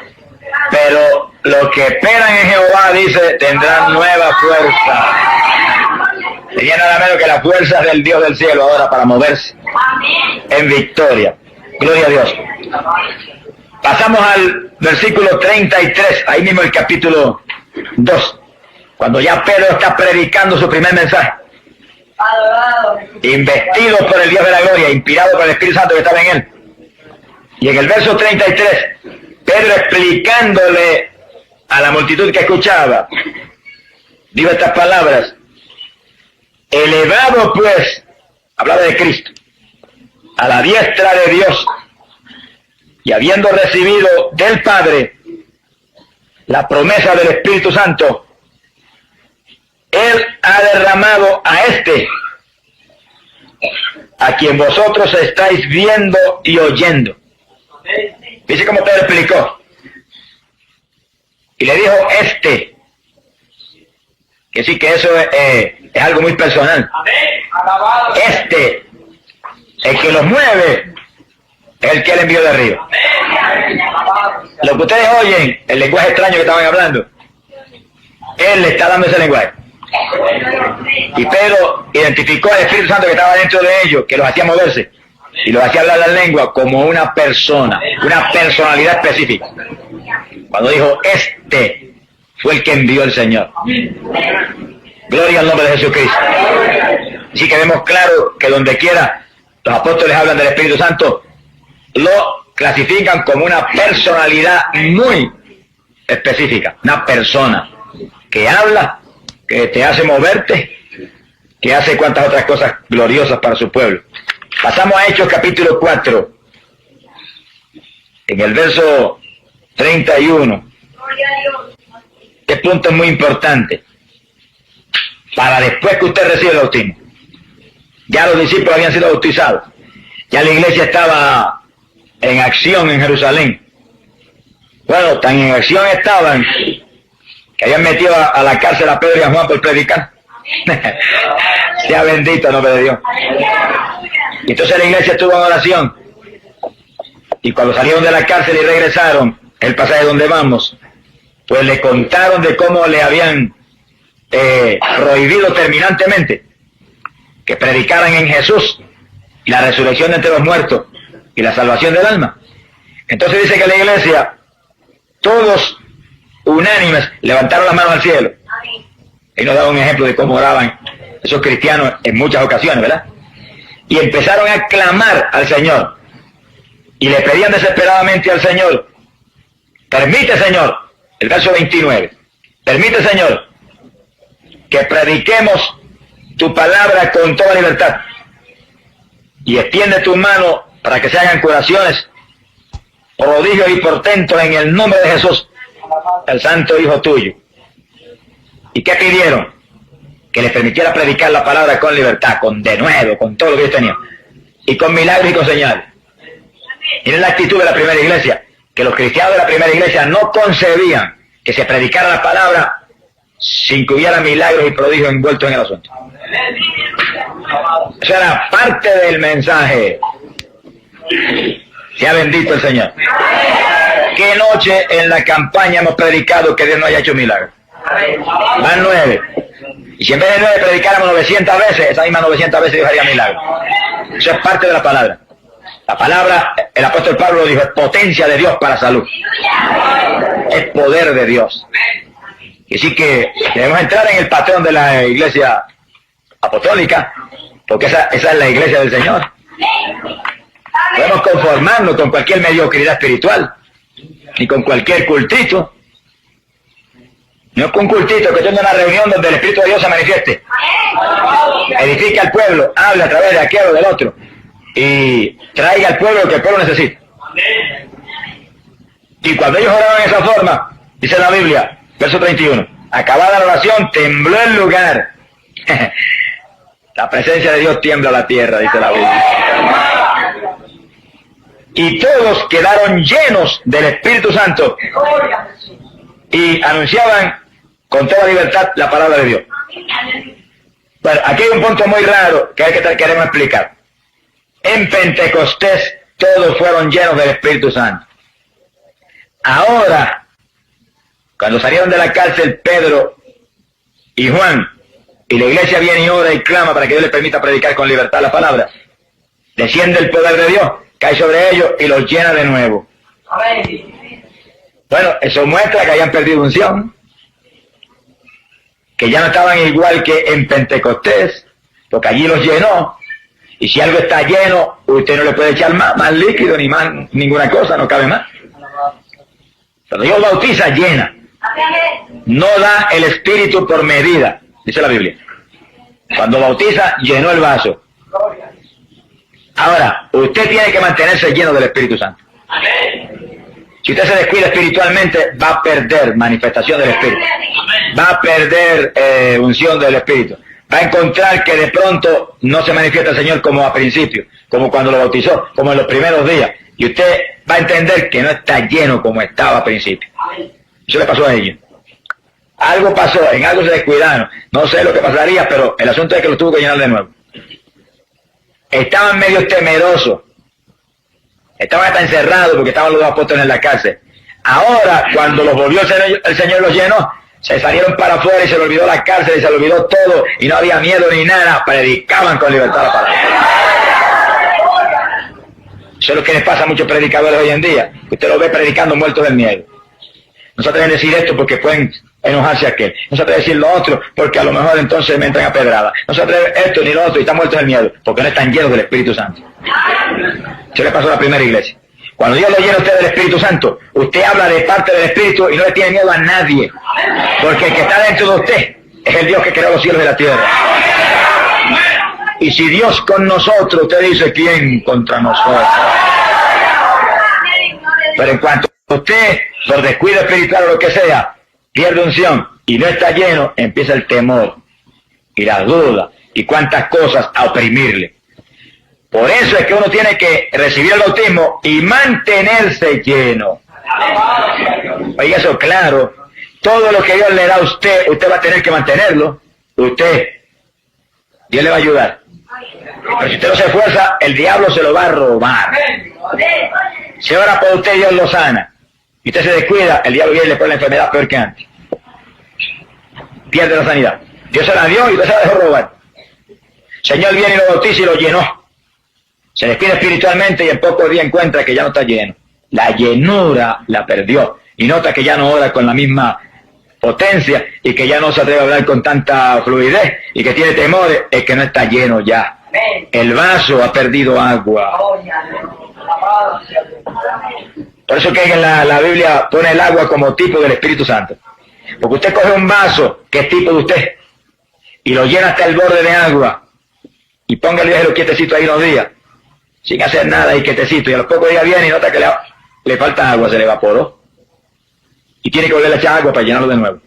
pero los que esperan en Jehová, dice, tendrán nueva fuerza. Tenía nada menos que las fuerzas del Dios del cielo ahora para moverse en victoria. Gloria a Dios. Pasamos al versículo 33, ahí mismo el capítulo 2, cuando ya Pedro está predicando su primer mensaje. Investido por el Dios de la gloria, inspirado por el Espíritu Santo que estaba en él. Y en el verso 33, Pedro explicándole a la multitud que escuchaba, dijo estas palabras: elevado pues, hablaba de Cristo, a la diestra de Dios, y habiendo recibido del Padre la promesa del Espíritu Santo, Él ha derramado a este, a quien vosotros estáis viendo y oyendo. Dice como Pedro explicó. Y le dijo este, que sí que eso es algo muy personal. Este, el que los mueve, es el que él envió de arriba. Lo que ustedes oyen, el lenguaje extraño que estaban hablando, él le está dando ese lenguaje. Y Pedro identificó al Espíritu Santo que estaba dentro de ellos, que los hacía moverse y los hacía hablar la lengua como una persona, una personalidad específica. Cuando dijo, este fue el que envió el Señor. Gloria al nombre de Jesucristo. Así que vemos claro que donde quiera los apóstoles hablan del Espíritu Santo, lo clasifican como una personalidad muy específica, una persona que habla, que te hace moverte, que hace cuantas otras cosas gloriosas para su pueblo. Pasamos a Hechos capítulo 4, en el verso 31. Este punto es muy importante para después que usted recibe el bautismo. Ya los discípulos habían sido bautizados, ya la iglesia estaba en acción en Jerusalén. Bueno, tan en acción estaban que habían metido a la cárcel a Pedro y a Juan por predicar. Sea bendito el nombre de Dios. Y entonces la iglesia estuvo en oración, y cuando salieron de la cárcel y regresaron, el pasaje donde vamos, pues le contaron de cómo le habían prohibido terminantemente que predicaran en Jesús y la resurrección de entre los muertos y la salvación del alma. Entonces dice que la iglesia, todos unánimes, levantaron las manos al cielo. Y nos da un ejemplo de cómo oraban esos cristianos en muchas ocasiones, ¿verdad? Y empezaron a clamar al Señor. Y le pedían desesperadamente al Señor, permite, Señor, el verso 29, permite, Señor, que prediquemos tu palabra con toda libertad. Y extiende tu mano para que se hagan curaciones, prodigios y portentos en el nombre de Jesús, el santo Hijo tuyo. ¿Y qué pidieron? Que les permitiera predicar la palabra con libertad, con denuedo, con todo lo que ellos tenían. Y con milagros y con señales. Miren la actitud de la primera iglesia, que los cristianos de la primera iglesia no concebían que se predicara la palabra sin que hubiera milagros y prodigios envueltos en el asunto. Eso era parte del mensaje. Sea bendito el Señor. ¿Qué noche en la campaña hemos predicado que Dios no haya hecho milagros? Van 9. Y si en vez de 9 predicáramos 900 veces, esas mismas 900 veces Dios haría milagros. Eso es parte de la palabra. La palabra, el apóstol Pablo dijo, es potencia de Dios para salud. Es poder de Dios. Y así que debemos entrar en el patrón de la iglesia apostólica, porque esa es la iglesia del Señor. Podemos conformarnos con cualquier mediocridad espiritual, ni con cualquier cultito. No con un cultito, que tenga una reunión donde el Espíritu de Dios se manifieste. Edifique al pueblo, hable a través de aquel o del otro, y traiga al pueblo lo que el pueblo necesita. Y cuando ellos oraban de esa forma, dice la Biblia, verso 31, acabada la oración, tembló el lugar. La presencia de Dios tiembla la tierra, dice la Biblia. Y todos quedaron llenos del Espíritu Santo y anunciaban con toda libertad la palabra de Dios. Bueno, aquí hay un punto muy raro que queremos explicar. En Pentecostés todos fueron llenos del Espíritu Santo. Ahora, cuando salieron de la cárcel Pedro y Juan, y la iglesia viene y ora y clama para que Dios les permita predicar con libertad la palabra, desciende el poder de Dios, cae sobre ellos y los llena de nuevo. Bueno, eso muestra que hayan perdido unción, que ya no estaban igual que en Pentecostés, porque allí los llenó. Y si algo está lleno, usted no le puede echar más líquido ni más ninguna cosa, no cabe más. Cuando Dios bautiza, llena. No da el Espíritu por medida, dice la Biblia. Cuando bautiza, llenó el vaso. Ahora, usted tiene que mantenerse lleno del Espíritu Santo. Si usted se descuida espiritualmente, va a perder manifestación del Espíritu. Va a perder unción del Espíritu. Va a encontrar que de pronto no se manifiesta el Señor como a principio, como cuando lo bautizó, como en los primeros días. Y usted va a entender que no está lleno como estaba a principio. Eso le pasó a ellos. Algo pasó, en algo se descuidaron. No sé lo que pasaría, pero el asunto es que lo tuvo que llenar de nuevo. Estaban medio temerosos. Estaban hasta encerrados porque estaban los dos apóstoles en la cárcel. Ahora, cuando los volvió el Señor los llenó, se salieron para afuera y se le olvidó la cárcel y se le olvidó todo y no había miedo ni nada. Predicaban con libertad la palabra. Eso es lo que les pasa a muchos predicadores hoy en día. Usted los ve predicando muertos del miedo. No se atreven a decir esto porque pueden enojarse a aquel. No se atreven a decir lo otro porque a lo mejor entonces me entran a pedrada. No se atreven esto ni lo otro y están muertos del miedo porque no están llenos del Espíritu Santo. Eso le pasó a la primera iglesia. Cuando Dios lo llena a usted del Espíritu Santo, usted habla de parte del Espíritu y no le tiene miedo a nadie. Porque el que está dentro de usted es el Dios que creó los cielos y la tierra. Y si Dios con nosotros, usted dice, ¿quién contra nosotros? Pero en cuanto usted, por descuido espiritual o lo que sea, pierde unción y no está lleno, empieza el temor y la duda y cuántas cosas a oprimirle. Por eso es que uno tiene que recibir el bautismo y mantenerse lleno. Oiga eso claro, todo lo que Dios le da a usted, usted va a tener que mantenerlo. Usted, Dios le va a ayudar. Pero si usted no se esfuerza, el diablo se lo va a robar. Si ora por usted, Dios lo sana. Y usted se descuida, el diablo viene y le pone la enfermedad peor que antes. Pierde la sanidad. Dios se la dio y usted se la dejó robar. Señor viene y lo bautiza y lo llenó. Se descuida espiritualmente y en pocos días encuentra que ya no está lleno. La llenura la perdió. y nota que ya no ora con la misma potencia y que ya no se atreve a hablar con tanta fluidez y que tiene temores, es que no está lleno ya. El vaso ha perdido agua. Por eso que en la Biblia pone el agua como tipo del Espíritu Santo. Porque usted coge un vaso que es tipo de usted y lo llena hasta el borde de agua y póngale déjelo quietecito ahí unos días sin hacer nada y quietecito, y a los pocos días viene y nota que le falta agua, se le evaporó y tiene que volver a echar agua para llenarlo de nuevo.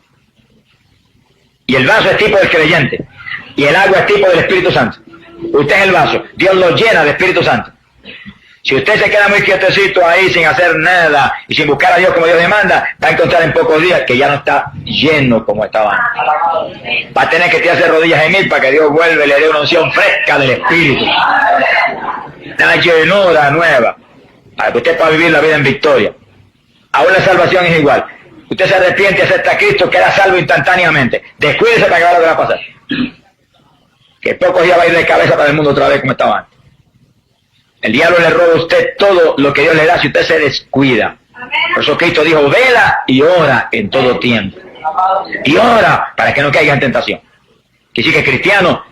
Y el vaso es tipo del creyente y el agua es tipo del Espíritu Santo. Usted es el vaso, Dios lo llena de Espíritu Santo. Si usted se queda muy quietecito ahí sin hacer nada y sin buscar a Dios como Dios demanda, va a encontrar en pocos días que ya no está lleno como estaba antes. Va a tener que tirarse rodillas en él para que Dios vuelva y le dé una unción fresca del Espíritu. Una llenura nueva para que usted pueda vivir la vida en victoria. Aún la salvación es igual. Usted se arrepiente y acepta a Cristo, queda salvo instantáneamente. Descuídese para que vea lo que va a pasar. Que pocos días va a ir de cabeza para el mundo otra vez como estaba antes. El diablo le roba a usted todo lo que Dios le da si usted se descuida. Por eso Cristo dijo, vela y ora en todo tiempo. Y ora para que no caiga en tentación. Que sí que el cristiano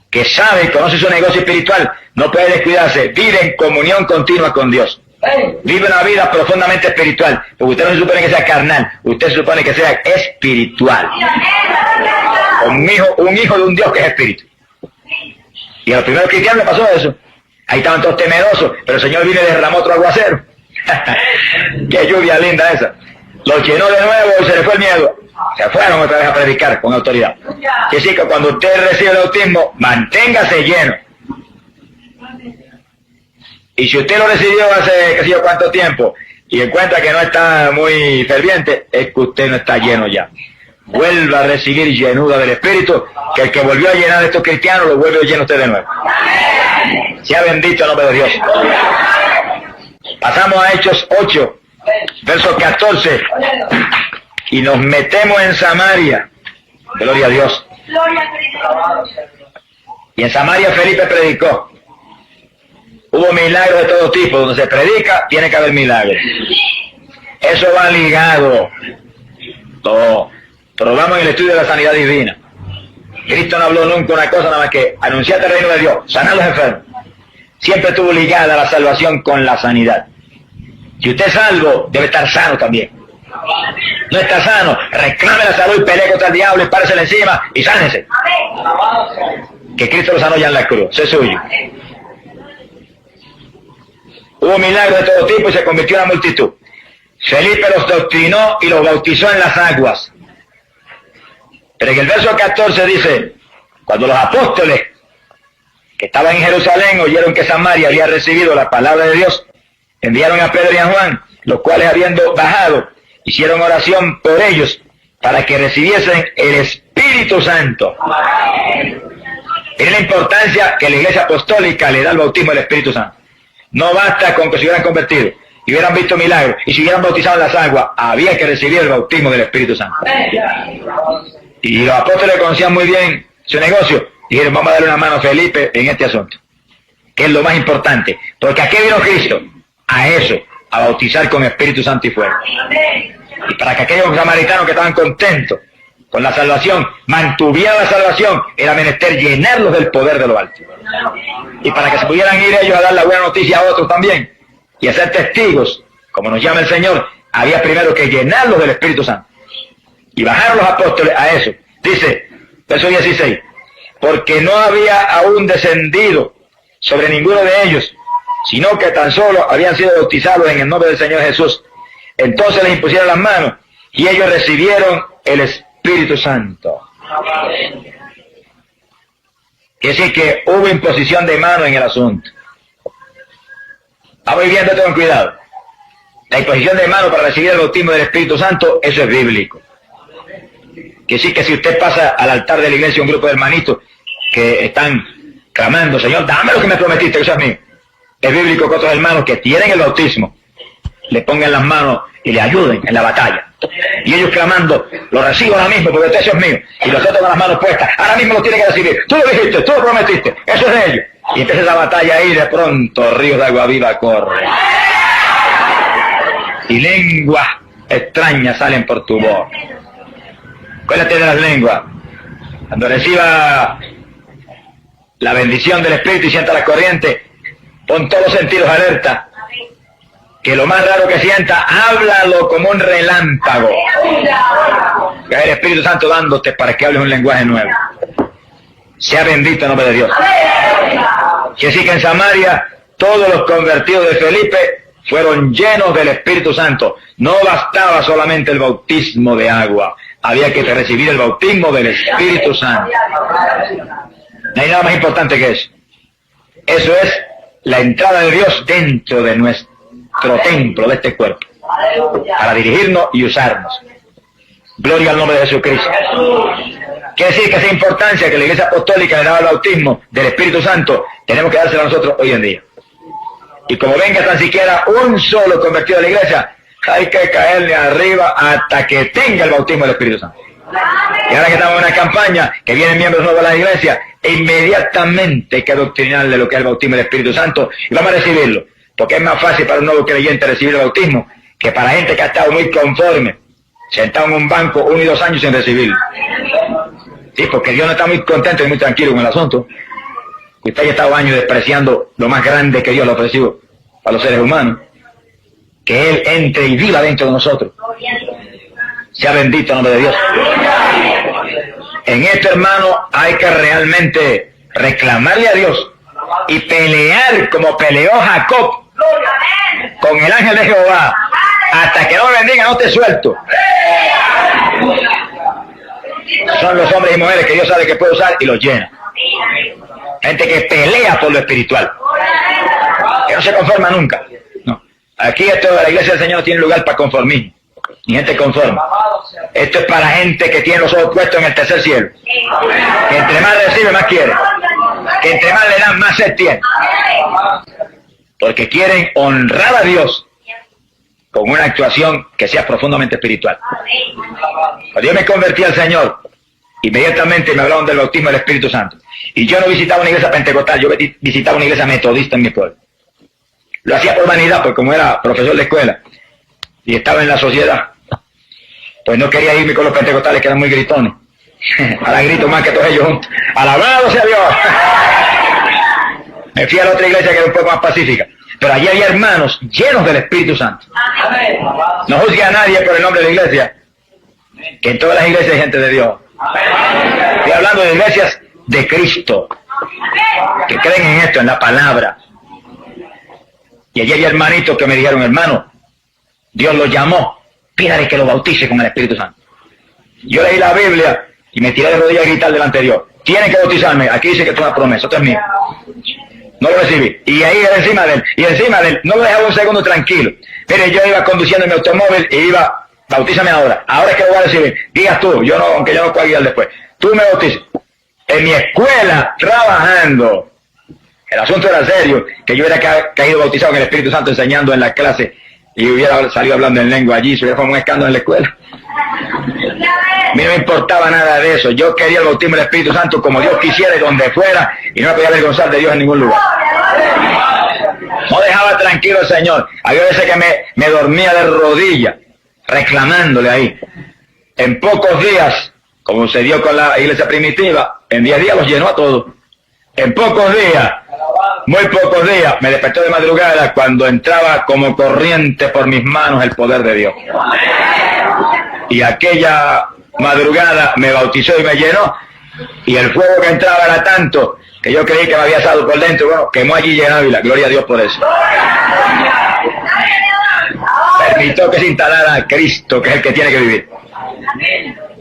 que sabe y conoce su negocio espiritual no puede descuidarse, vive en comunión continua con Dios. Vive una vida profundamente espiritual, porque usted no se supone que sea carnal, usted se supone que sea espiritual. Un hijo de un Dios que es espíritu. Y a los primeros cristianos le pasó eso. Ahí estaban todos temerosos, pero el Señor vino y derramó otro aguacero. Qué lluvia linda esa. Los llenó de nuevo y se les fue el miedo. Se fueron otra vez a predicar con autoridad. Que sí, que cuando usted recibe el bautismo, manténgase lleno. Y si usted lo recibió hace qué sé yo cuánto tiempo y encuentra que no está muy ferviente, es que usted no está lleno ya. Vuelva a recibir llenura del Espíritu, que el que volvió a llenar a estos cristianos lo vuelve a llenar usted de nuevo. Sea bendito el nombre de Dios. Pasamos a Hechos 8, verso 14, y nos metemos en Samaria. Gloria a Dios. Y en Samaria Felipe predicó. Hubo milagros de todo tipo. Donde se predica, tiene que haber milagros. Eso va ligado. Todo. Probamos en el estudio de la sanidad divina. Cristo no habló nunca una cosa nada más que anunciar el reino de Dios, sanar a los enfermos. Siempre estuvo ligada la salvación con la sanidad. Si usted es salvo, debe estar sano también. No está sano, reclame la salud y pelee contra el diablo y páresele encima y sánese. Que Cristo lo sanó ya en la cruz, eso es suyo. Hubo milagros de todo tipo y se convirtió en la multitud. Felipe los doctrinó y los bautizó en las aguas. Pero en el verso 14 dice, cuando los apóstoles que estaban en Jerusalén oyeron que Samaria había recibido la palabra de Dios, enviaron a Pedro y a Juan, los cuales habiendo bajado, hicieron oración por ellos para que recibiesen el Espíritu Santo. Miren la importancia que la Iglesia Apostólica le da al bautismo del Espíritu Santo. No basta con que se hubieran convertido y hubieran visto milagros y se hubieran bautizado en las aguas, había que recibir el bautismo del Espíritu Santo. Y los apóstoles conocían muy bien su negocio. Dijeron, vamos a darle una mano a Felipe en este asunto, que es lo más importante. Porque ¿a qué vino Cristo? A eso, a bautizar con Espíritu Santo y fuego. Y para que aquellos samaritanos que estaban contentos con la salvación, mantuvieran la salvación, era menester llenarlos del poder de lo alto. Y para que se pudieran ir ellos a dar la buena noticia a otros también, y a ser testigos, como nos llama el Señor, había primero que llenarlos del Espíritu Santo. Y bajaron los apóstoles a eso. Dice, verso 16, porque no había aún descendido sobre ninguno de ellos, sino que tan solo habían sido bautizados en el nombre del Señor Jesús. Entonces les impusieron las manos y ellos recibieron el Espíritu Santo. Es decir, que hubo imposición de mano en el asunto. Vamos viendo esto con cuidado. La imposición de mano para recibir el bautismo del Espíritu Santo, eso es bíblico. Que sí, que si usted pasa al altar de la iglesia un grupo de hermanitos que están clamando, Señor, dame lo que me prometiste, que eso es mío. Es bíblico que otros hermanos que tienen el bautismo le pongan las manos y le ayuden en la batalla. Y ellos clamando, lo recibo ahora mismo porque eso es mío. Y los otros con las manos puestas, ahora mismo lo tienen que recibir. Tú lo dijiste, tú lo prometiste, eso es de ellos. Y empieza la batalla ahí, de pronto ríos de agua viva corren. Y lengua extrañas salen por tu boca. Acuérdate de las lenguas. Cuando reciba la bendición del Espíritu y sienta la corriente, pon todos los sentidos alerta. Que lo más raro que sienta, háblalo como un relámpago. Que es el Espíritu Santo dándote para que hables un lenguaje nuevo. Sea bendito el nombre de Dios. Que sí que en Samaria todos los convertidos de Felipe fueron llenos del Espíritu Santo. No bastaba solamente el bautismo de agua, había que recibir el bautismo del Espíritu Santo. No hay nada más importante que eso. Eso es la entrada de Dios dentro de nuestro templo, de este cuerpo, para dirigirnos y usarnos. Gloria al nombre de Jesucristo. Quiere decir que esa importancia que la Iglesia Apostólica le daba al bautismo del Espíritu Santo, tenemos que dársela a nosotros hoy en día. Y como venga tan siquiera un solo convertido a la Iglesia, hay que caerle arriba hasta que tenga el bautismo del Espíritu Santo. Y ahora que estamos en una campaña, que vienen miembros nuevos a la Iglesia, inmediatamente hay que adoctrinarle lo que es el bautismo del Espíritu Santo y vamos a recibirlo. Porque es más fácil para un nuevo creyente recibir el bautismo que para gente que ha estado muy conforme, sentado en un banco 1 y 2 años sin recibirlo. Sí, porque Dios no está muy contento y muy tranquilo con el asunto. Usted ya ha estado años despreciando lo más grande que Dios le ofreció a los seres humanos. Que Él entre y viva dentro de nosotros. Sea bendito el nombre de Dios. En esto, hermano, hay que realmente reclamarle a Dios y pelear como peleó Jacob con el ángel de Jehová. Hasta que no me bendiga, no te suelto. Son los hombres y mujeres que Dios sabe que puede usar y los llena. Gente que pelea por lo espiritual, que no se conforma nunca. No. Aquí esto de la iglesia del Señor no tiene lugar para conformismo, ni gente conforma. Esto es para gente que tiene los ojos puestos en el tercer cielo. Que entre más recibe, más quiere. Que entre más le dan, más sed tiene. Porque quieren honrar a Dios con una actuación que sea profundamente espiritual. Cuando yo me convertí al Señor, inmediatamente me hablaron del bautismo del Espíritu Santo. Y yo no visitaba una iglesia pentecostal, yo visitaba una iglesia metodista en mi pueblo. Lo hacía por vanidad, porque como era profesor de escuela y estaba en la sociedad, pues no quería irme con los pentecostales que eran muy gritones. Ahora grito más que todos ellos juntos. ¡Alabado sea Dios! Me fui a la otra iglesia que era un poco más pacífica. Pero allí había hermanos llenos del Espíritu Santo. No juzgue a nadie por el nombre de la iglesia, que en todas las iglesias hay gente de Dios. Estoy hablando de iglesias de Cristo, que creen en esto, en la palabra. Y allí había hermanitos que me dijeron: hermano, Dios lo llamó, pídale que lo bautice con el Espíritu Santo. Yo leí la Biblia y me tiré de rodillas a gritar delante de Dios: tienen que bautizarme, aquí dice que esto es una promesa, esto es mío. No lo recibí. Y ahí encima de él, no lo dejaba un segundo tranquilo. Mire, yo iba conduciendo mi automóvil y iba: bautízame ahora es que lo voy a recibir. Digas tú, yo no, aunque yo no pueda guiar después. Tú me bautizas. En mi escuela, trabajando. El asunto era serio, que yo hubiera caído bautizado en el Espíritu Santo enseñando en la clase y hubiera salido hablando en lengua allí, se hubiera formado un escándalo en la escuela. A mí no me importaba nada de eso. Yo quería el bautismo del Espíritu Santo como Dios quisiera y donde fuera, y no me podía avergonzar de Dios en ningún lugar. No dejaba tranquilo al Señor. Había veces que me dormía de rodillas, reclamándole ahí. En pocos días, como sucedió con la iglesia primitiva, en 10 días los llenó a todos. En pocos días, muy pocos días, me despertó de madrugada cuando entraba como corriente por mis manos el poder de Dios. Y aquella madrugada me bautizó y me llenó, y el fuego que entraba era tanto que yo creí que me había asado por dentro. Bueno, quemó allí en Ávila, gloria a Dios por eso. Permitió que se instalara a Cristo, que es el que tiene que vivir.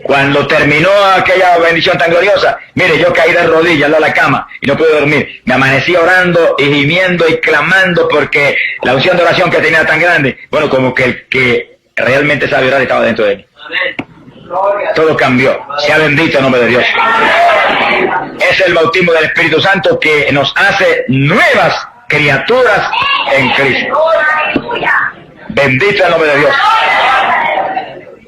Cuando terminó aquella bendición tan gloriosa, mire, yo caí de rodillas a la cama y no pude dormir. Me amanecí orando y gimiendo y clamando porque la unción de oración que tenía era tan grande. Bueno, como que el que realmente sabe orar estaba dentro de mí. Todo cambió. Sea bendito el nombre de Dios. Es el bautismo del Espíritu Santo que nos hace nuevas criaturas en Cristo. Bendito el nombre de Dios.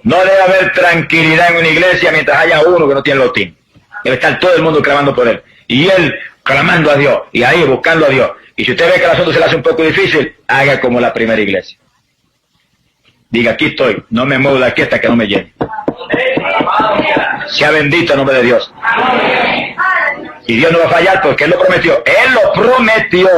No debe haber tranquilidad en una iglesia mientras haya uno que no tiene el bautismo. Debe estar todo el mundo clamando por él. Y él clamando a Dios. Y ahí buscando a Dios. Y si usted ve que el asunto se le hace un poco difícil, haga como la primera iglesia. diga, aquí estoy, no me muevo de aquí hasta que no me llene. Sea bendito el nombre de Dios. Y Dios no va a fallar porque Él lo prometió. Él lo prometió.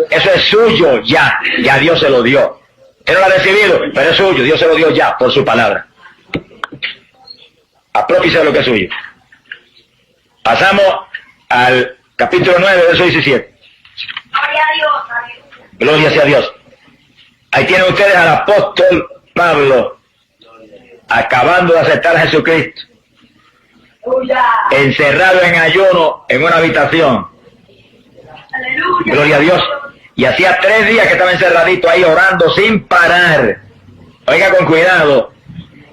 Eso es suyo ya. Ya Dios se lo dio. Él no lo ha recibido, pero es suyo. Dios se lo dio ya por su palabra. Apropiese de lo que es suyo. Pasamos al capítulo 9, verso 17. Gloria sea a Dios. Ahí tienen ustedes al apóstol Pablo acabando de aceptar a Jesucristo, encerrado en ayuno en una habitación. Gloria a Dios. Y hacía 3 días que estaba encerradito ahí orando sin parar. Oiga con cuidado,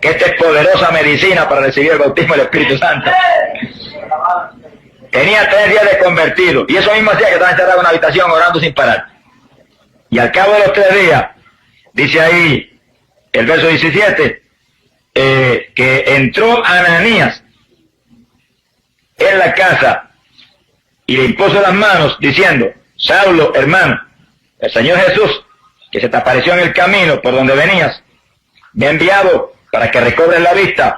que esta es poderosa medicina para recibir el bautismo del Espíritu Santo. Tenía 3 días de convertido, y eso mismo hacía que estaba encerrado en una habitación orando sin parar. Y al cabo de los 3 días, dice ahí el verso 17, que entró Ananías en la casa y le impuso las manos diciendo, Saulo, hermano, el Señor Jesús, que se te apareció en el camino por donde venías, me ha enviado para que recobres la vista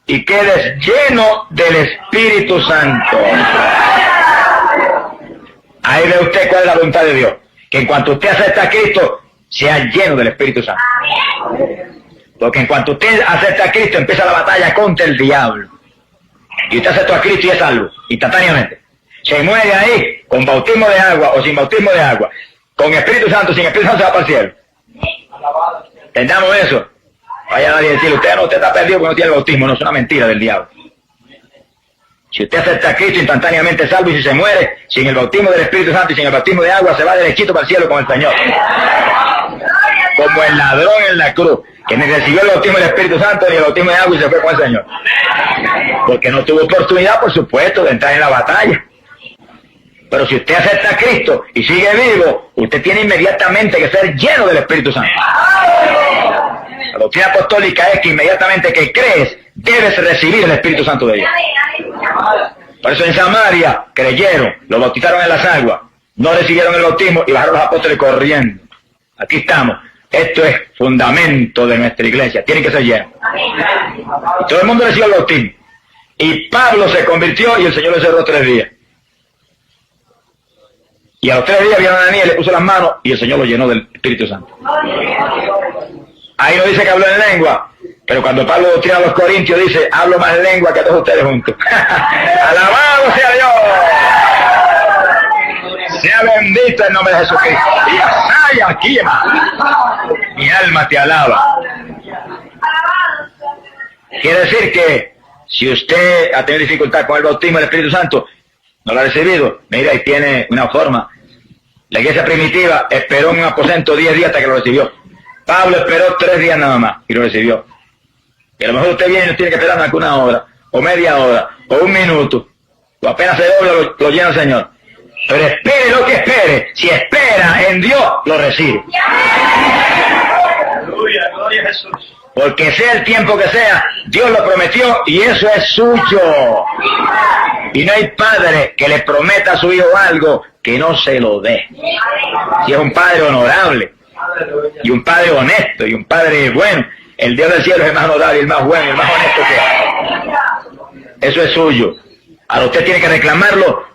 y quedes lleno del Espíritu Santo. Ahí ve usted cuál es la voluntad de Dios, que en cuanto usted acepta a Cristo, sea lleno del Espíritu Santo. Porque en cuanto usted acepta a Cristo, empieza la batalla contra el diablo. Y usted acepta a Cristo y es salvo, instantáneamente. Se muere ahí, con bautismo de agua o sin bautismo de agua. Con Espíritu Santo, sin Espíritu Santo se va para el cielo. ¿Entendamos eso? Vaya nadie a decir, usted está perdido porque no tiene el bautismo. No, es una mentira del diablo. Si usted acepta a Cristo, instantáneamente es salvo, y si se muere sin el bautismo del Espíritu Santo y sin el bautismo de agua, se va derechito para el cielo con el Señor. Como el ladrón en la cruz, que ni recibió el bautismo del Espíritu Santo ni el bautismo de agua y se fue con el Señor. Porque no tuvo oportunidad, por supuesto, de entrar en la batalla. Pero si usted acepta a Cristo y sigue vivo, usted tiene inmediatamente que ser lleno del Espíritu Santo. La doctrina apostólica es que inmediatamente que crees, debes recibir el Espíritu Santo de Dios. Por eso en Samaria creyeron, lo bautizaron en las aguas, no recibieron el bautismo y bajaron los apóstoles corriendo. Aquí estamos. Esto es fundamento de nuestra iglesia. Tienen que ser llenos. Y todo el mundo recibió el bautismo. Y Pablo se convirtió y el Señor le cerró 3 días. Y a los 3 días vino Ananías, le puso las manos y el Señor lo llenó del Espíritu Santo. Ahí no dice que habló en lengua, pero cuando Pablo doctrina a los corintios dice, hablo más lengua que todos ustedes juntos. ¡Alabado sea Dios! Sea bendito el nombre de Jesucristo. Y aquí, mi alma te alaba. Quiere decir que si usted ha tenido dificultad con el bautismo del Espíritu Santo, no lo ha recibido, mira, ahí tiene una forma. La iglesia primitiva esperó en un aposento 10 días hasta que lo recibió. Pablo esperó 3 días nada más y lo recibió. Y a lo mejor usted viene y no tiene que esperar más que 1 hora, o media hora, o 1 minuto, o apenas se dobla, lo llena el Señor. Pero espere lo que espere, si espera en Dios, lo recibe. Gloria a Jesús. Porque sea el tiempo que sea, Dios lo prometió y eso es suyo. Y no hay padre que le prometa a su hijo algo que no se lo dé. Si es un padre honorable, y un padre honesto, y un padre bueno, el Dios del cielo es el más honorable, y el más bueno, y el más honesto que hay. Eso es suyo. Ahora usted tiene que reclamarlo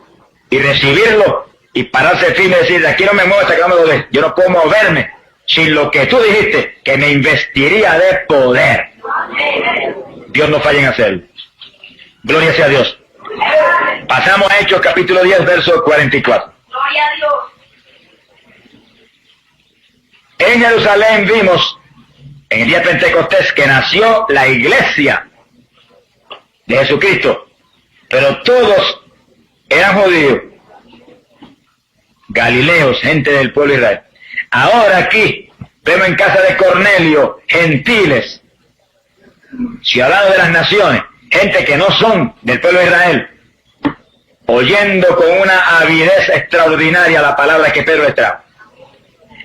y recibirlo y pararse firme y decir, de aquí no me muevo hasta que no me lo dé. Yo no puedo moverme sin lo que tú dijiste, que me investiría de poder. Dios no falla en hacerlo. Gloria sea a Dios. Pasamos a Hechos capítulo 10, verso 44. Gloria a Dios. En Jerusalén vimos, en el día de Pentecostés, que nació la iglesia de Jesucristo, pero todos eran judíos, galileos, gente del pueblo de Israel. Ahora aquí vemos en casa de Cornelio gentiles, ciudadanos de las naciones, gente que no son del pueblo de Israel, oyendo con una avidez extraordinaria la palabra que Pedro les trajo.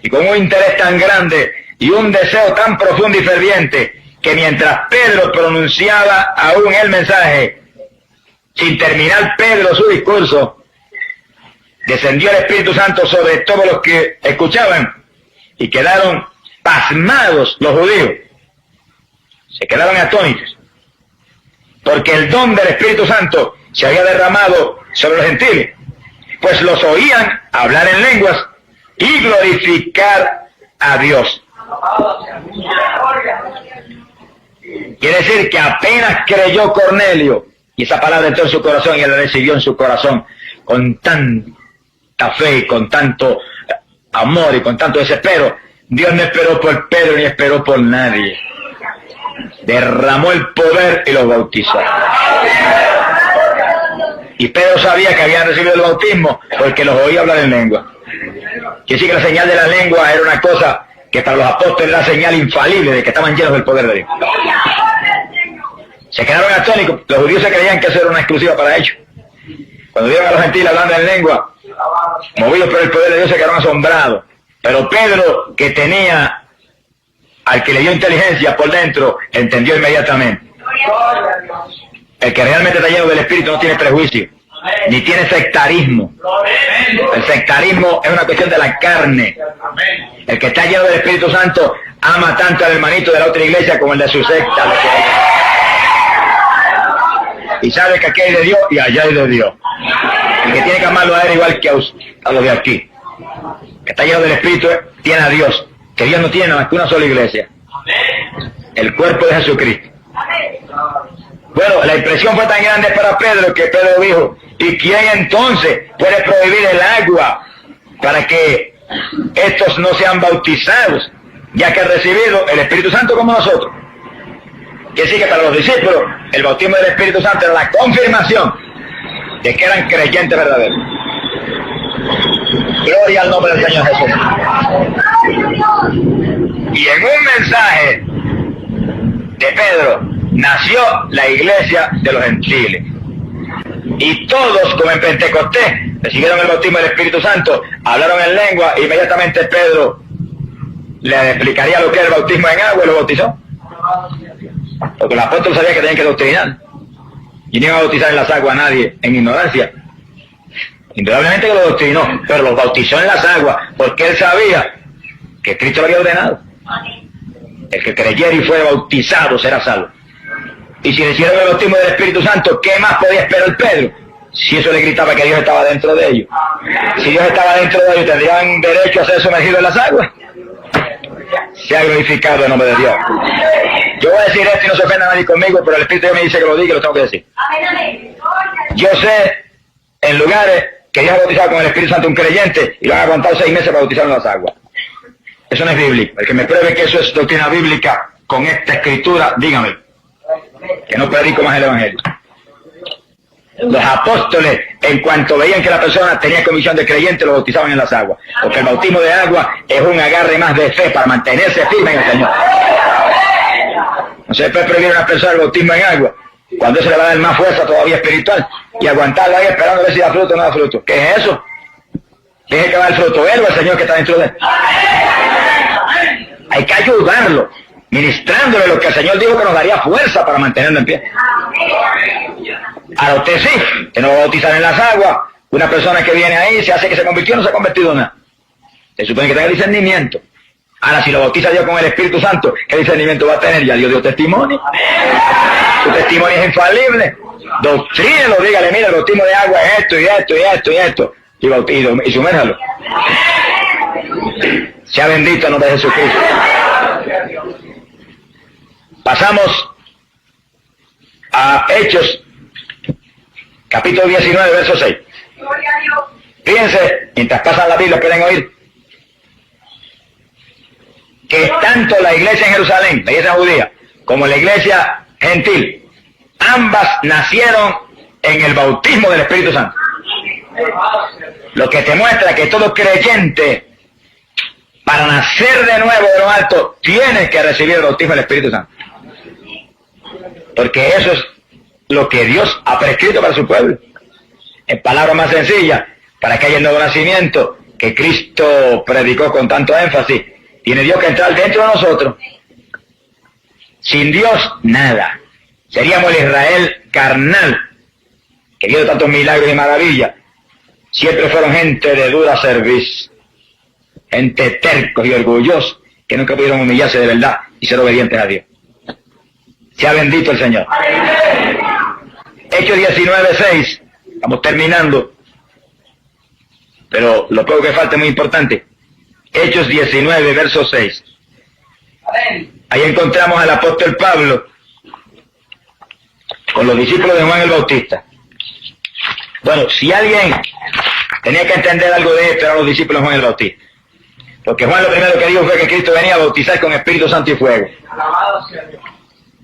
Y con un interés tan grande y un deseo tan profundo y ferviente, que mientras Pedro pronunciaba aún el mensaje, sin terminar Pedro su discurso, descendió el Espíritu Santo sobre todos los que escuchaban y quedaron pasmados los judíos. Se quedaron atónitos, porque el don del Espíritu Santo se había derramado sobre los gentiles, pues los oían hablar en lenguas y glorificar a Dios. Quiere decir que apenas creyó Cornelio, y esa palabra entró en su corazón y él la recibió en su corazón con tanta fe, con tanto amor y con tanto desespero. Dios no esperó por Pedro ni esperó por nadie. Derramó el poder y los bautizó. Y Pedro sabía que habían recibido el bautismo porque los oía hablar en lengua. Quiere decir que la señal de la lengua era una cosa que para los apóstoles era señal infalible de que estaban llenos del poder de Dios. Se quedaron atónitos. Los judíos se creían que eso era una exclusiva para ellos. Cuando vieron a los gentiles hablando en lengua, movidos por el poder de Dios, se quedaron asombrados. Pero Pedro, que tenía al que le dio inteligencia por dentro, entendió inmediatamente. El que realmente está lleno del Espíritu no tiene prejuicio, ni tiene sectarismo. El sectarismo es una cuestión de la carne. El que está lleno del Espíritu Santo ama tanto al hermanito de la otra iglesia como el de su secta. Y sabe que aquí hay de Dios y allá hay de Dios. El que tiene que amarlo a él igual que a los de aquí. El que está lleno del Espíritu tiene a Dios. Que Dios no tiene más que una sola iglesia. El cuerpo de Jesucristo. Bueno, la impresión fue tan grande para Pedro que Pedro dijo, ¿y quién entonces puede prohibir el agua para que estos no sean bautizados, ya que han recibido el Espíritu Santo como nosotros? Quiere decir que para los discípulos el bautismo del Espíritu Santo era la confirmación de que eran creyentes verdaderos. Gloria al nombre del Señor Jesús. Y en un mensaje de Pedro nació la iglesia de los gentiles. Y todos, como en Pentecostés, recibieron el bautismo del Espíritu Santo, hablaron en lengua, e inmediatamente Pedro le explicaría lo que era el bautismo en agua y lo bautizó. Porque los apóstoles sabían que tenían que doctrinar. Y no iban a bautizar en las aguas a nadie en ignorancia. Indudablemente que lo doctrinó, pero los bautizó en las aguas, porque él sabía que Cristo lo había ordenado. El que creyera y fuera bautizado será salvo. Y si recibieron el bautismo del Espíritu Santo, ¿qué más podía esperar Pedro? Si eso le gritaba que Dios estaba dentro de ellos. Si Dios estaba dentro de ellos, ¿tendrían derecho a ser sumergidos en las aguas? Sea glorificado el nombre de Dios. Yo voy a decir esto y no se ofenda a nadie conmigo, pero el Espíritu de Dios me dice que lo diga y lo tengo que decir. Yo sé en lugares que Dios ha bautizado con el Espíritu Santo un creyente y lo han aguantado 6 meses para bautizar en las aguas. Eso no es bíblico. El que me pruebe que eso es doctrina bíblica con esta escritura, dígame. Que no predico más el Evangelio. Los apóstoles, en cuanto veían que la persona tenía convicción de creyente, lo bautizaban en las aguas. Porque el bautismo de agua es un agarre más de fe para mantenerse firme en el Señor. No se puede prohibir a una persona el bautismo en agua cuando se le va a dar más fuerza todavía espiritual y aguantarlo ahí esperando a ver si da fruto o no da fruto. ¿Qué es eso? ¿Quién es el que va a dar fruto? ¿Él o el Señor que está dentro de él? Hay que ayudarlo, ministrándole lo que el Señor dijo que nos daría fuerza para mantenerlo en pie. Ahora usted sí, que no va a bautizar en las aguas. Una persona que viene ahí se hace que se convirtió, no se ha convertido en nada. Se supone que tenga discernimiento. Ahora si lo bautiza Dios con el Espíritu Santo, ¿qué discernimiento va a tener? Ya Dios dio testimonio. Su testimonio es infalible. Doctrínelo, dígale, mira, el bautismo de agua es esto y esto y esto y esto. Y sumérjalo. Sea bendito el nombre de Jesucristo. Pasamos a Hechos, capítulo 19, verso 6. Fíjense, mientras pasan la Biblia pueden oír que tanto la iglesia en Jerusalén, la iglesia judía, como la iglesia gentil, ambas nacieron en el bautismo del Espíritu Santo. Lo que te muestra que todo creyente, para nacer de nuevo de lo alto, tiene que recibir el bautismo del Espíritu Santo. Porque eso es lo que Dios ha prescrito para su pueblo. En palabras más sencillas, para que haya el nuevo nacimiento que Cristo predicó con tanto énfasis, tiene Dios que entrar dentro de nosotros. Sin Dios, nada. Seríamos el Israel carnal, que dio tantos milagros y maravillas. Siempre fueron gente de dura cerviz, gente tercos y orgullosos, que nunca pudieron humillarse de verdad y ser obedientes a Dios. Sea bendito el Señor. Hechos 19:6, estamos terminando, pero lo poco que falta es muy importante. Hechos 19, verso 6. Ahí encontramos al apóstol Pablo con los discípulos de Juan el Bautista. Bueno, si alguien tenía que entender algo de esto, eran los discípulos de Juan el Bautista. Porque Juan lo primero que dijo fue que Cristo venía a bautizar con Espíritu Santo y fuego.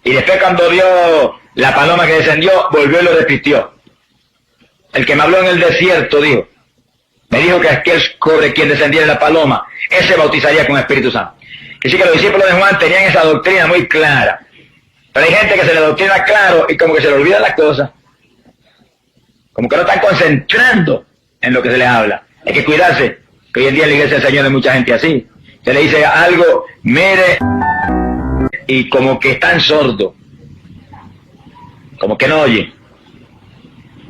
Y después cuando vio la paloma que descendió, volvió y lo repitió. El que me habló en el desierto dijo, me dijo que aquel sobre quien descendiera la paloma, ese bautizaría con Espíritu Santo. Así que los discípulos de Juan tenían esa doctrina muy clara. Pero hay gente que se le doctrina claro y como que se le olvida las cosas. Como que no están concentrando en lo que se les habla. Hay que cuidarse, que hoy en día en la iglesia del Señor hay mucha gente así. Se le dice algo, mire, y como que están sordos. Como que no oyen.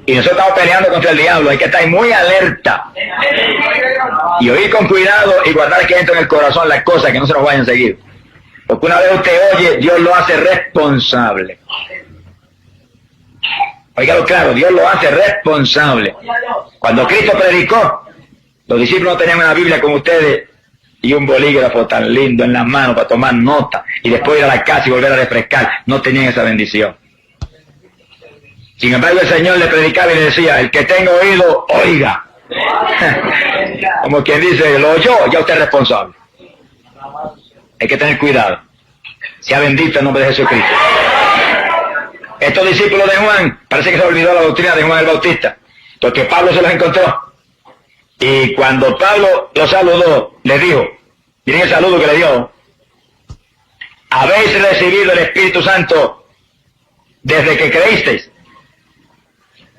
Y nosotros estamos peleando contra el diablo, hay que estar muy alerta. Y oír con cuidado y guardar que entra en el corazón las cosas que no se nos vayan a seguir. Porque una vez usted oye, Dios lo hace responsable. Óigalo claro, Dios lo hace responsable. Cuando Cristo predicó, los discípulos no tenían una Biblia como ustedes y un bolígrafo tan lindo en las manos para tomar nota y después ir a la casa y volver a refrescar. No tenían esa bendición. Sin embargo, el Señor le predicaba y le decía, el que tenga oído, oiga. Como quien dice, lo oyó, ya usted es responsable. Hay que tener cuidado. Sea bendito el nombre de Jesucristo. Estos discípulos de Juan, parece que se olvidó la doctrina de Juan el Bautista, porque Pablo se los encontró. Y cuando Pablo los saludó, les dijo, miren el saludo que le dio, habéis recibido el Espíritu Santo desde que creísteis.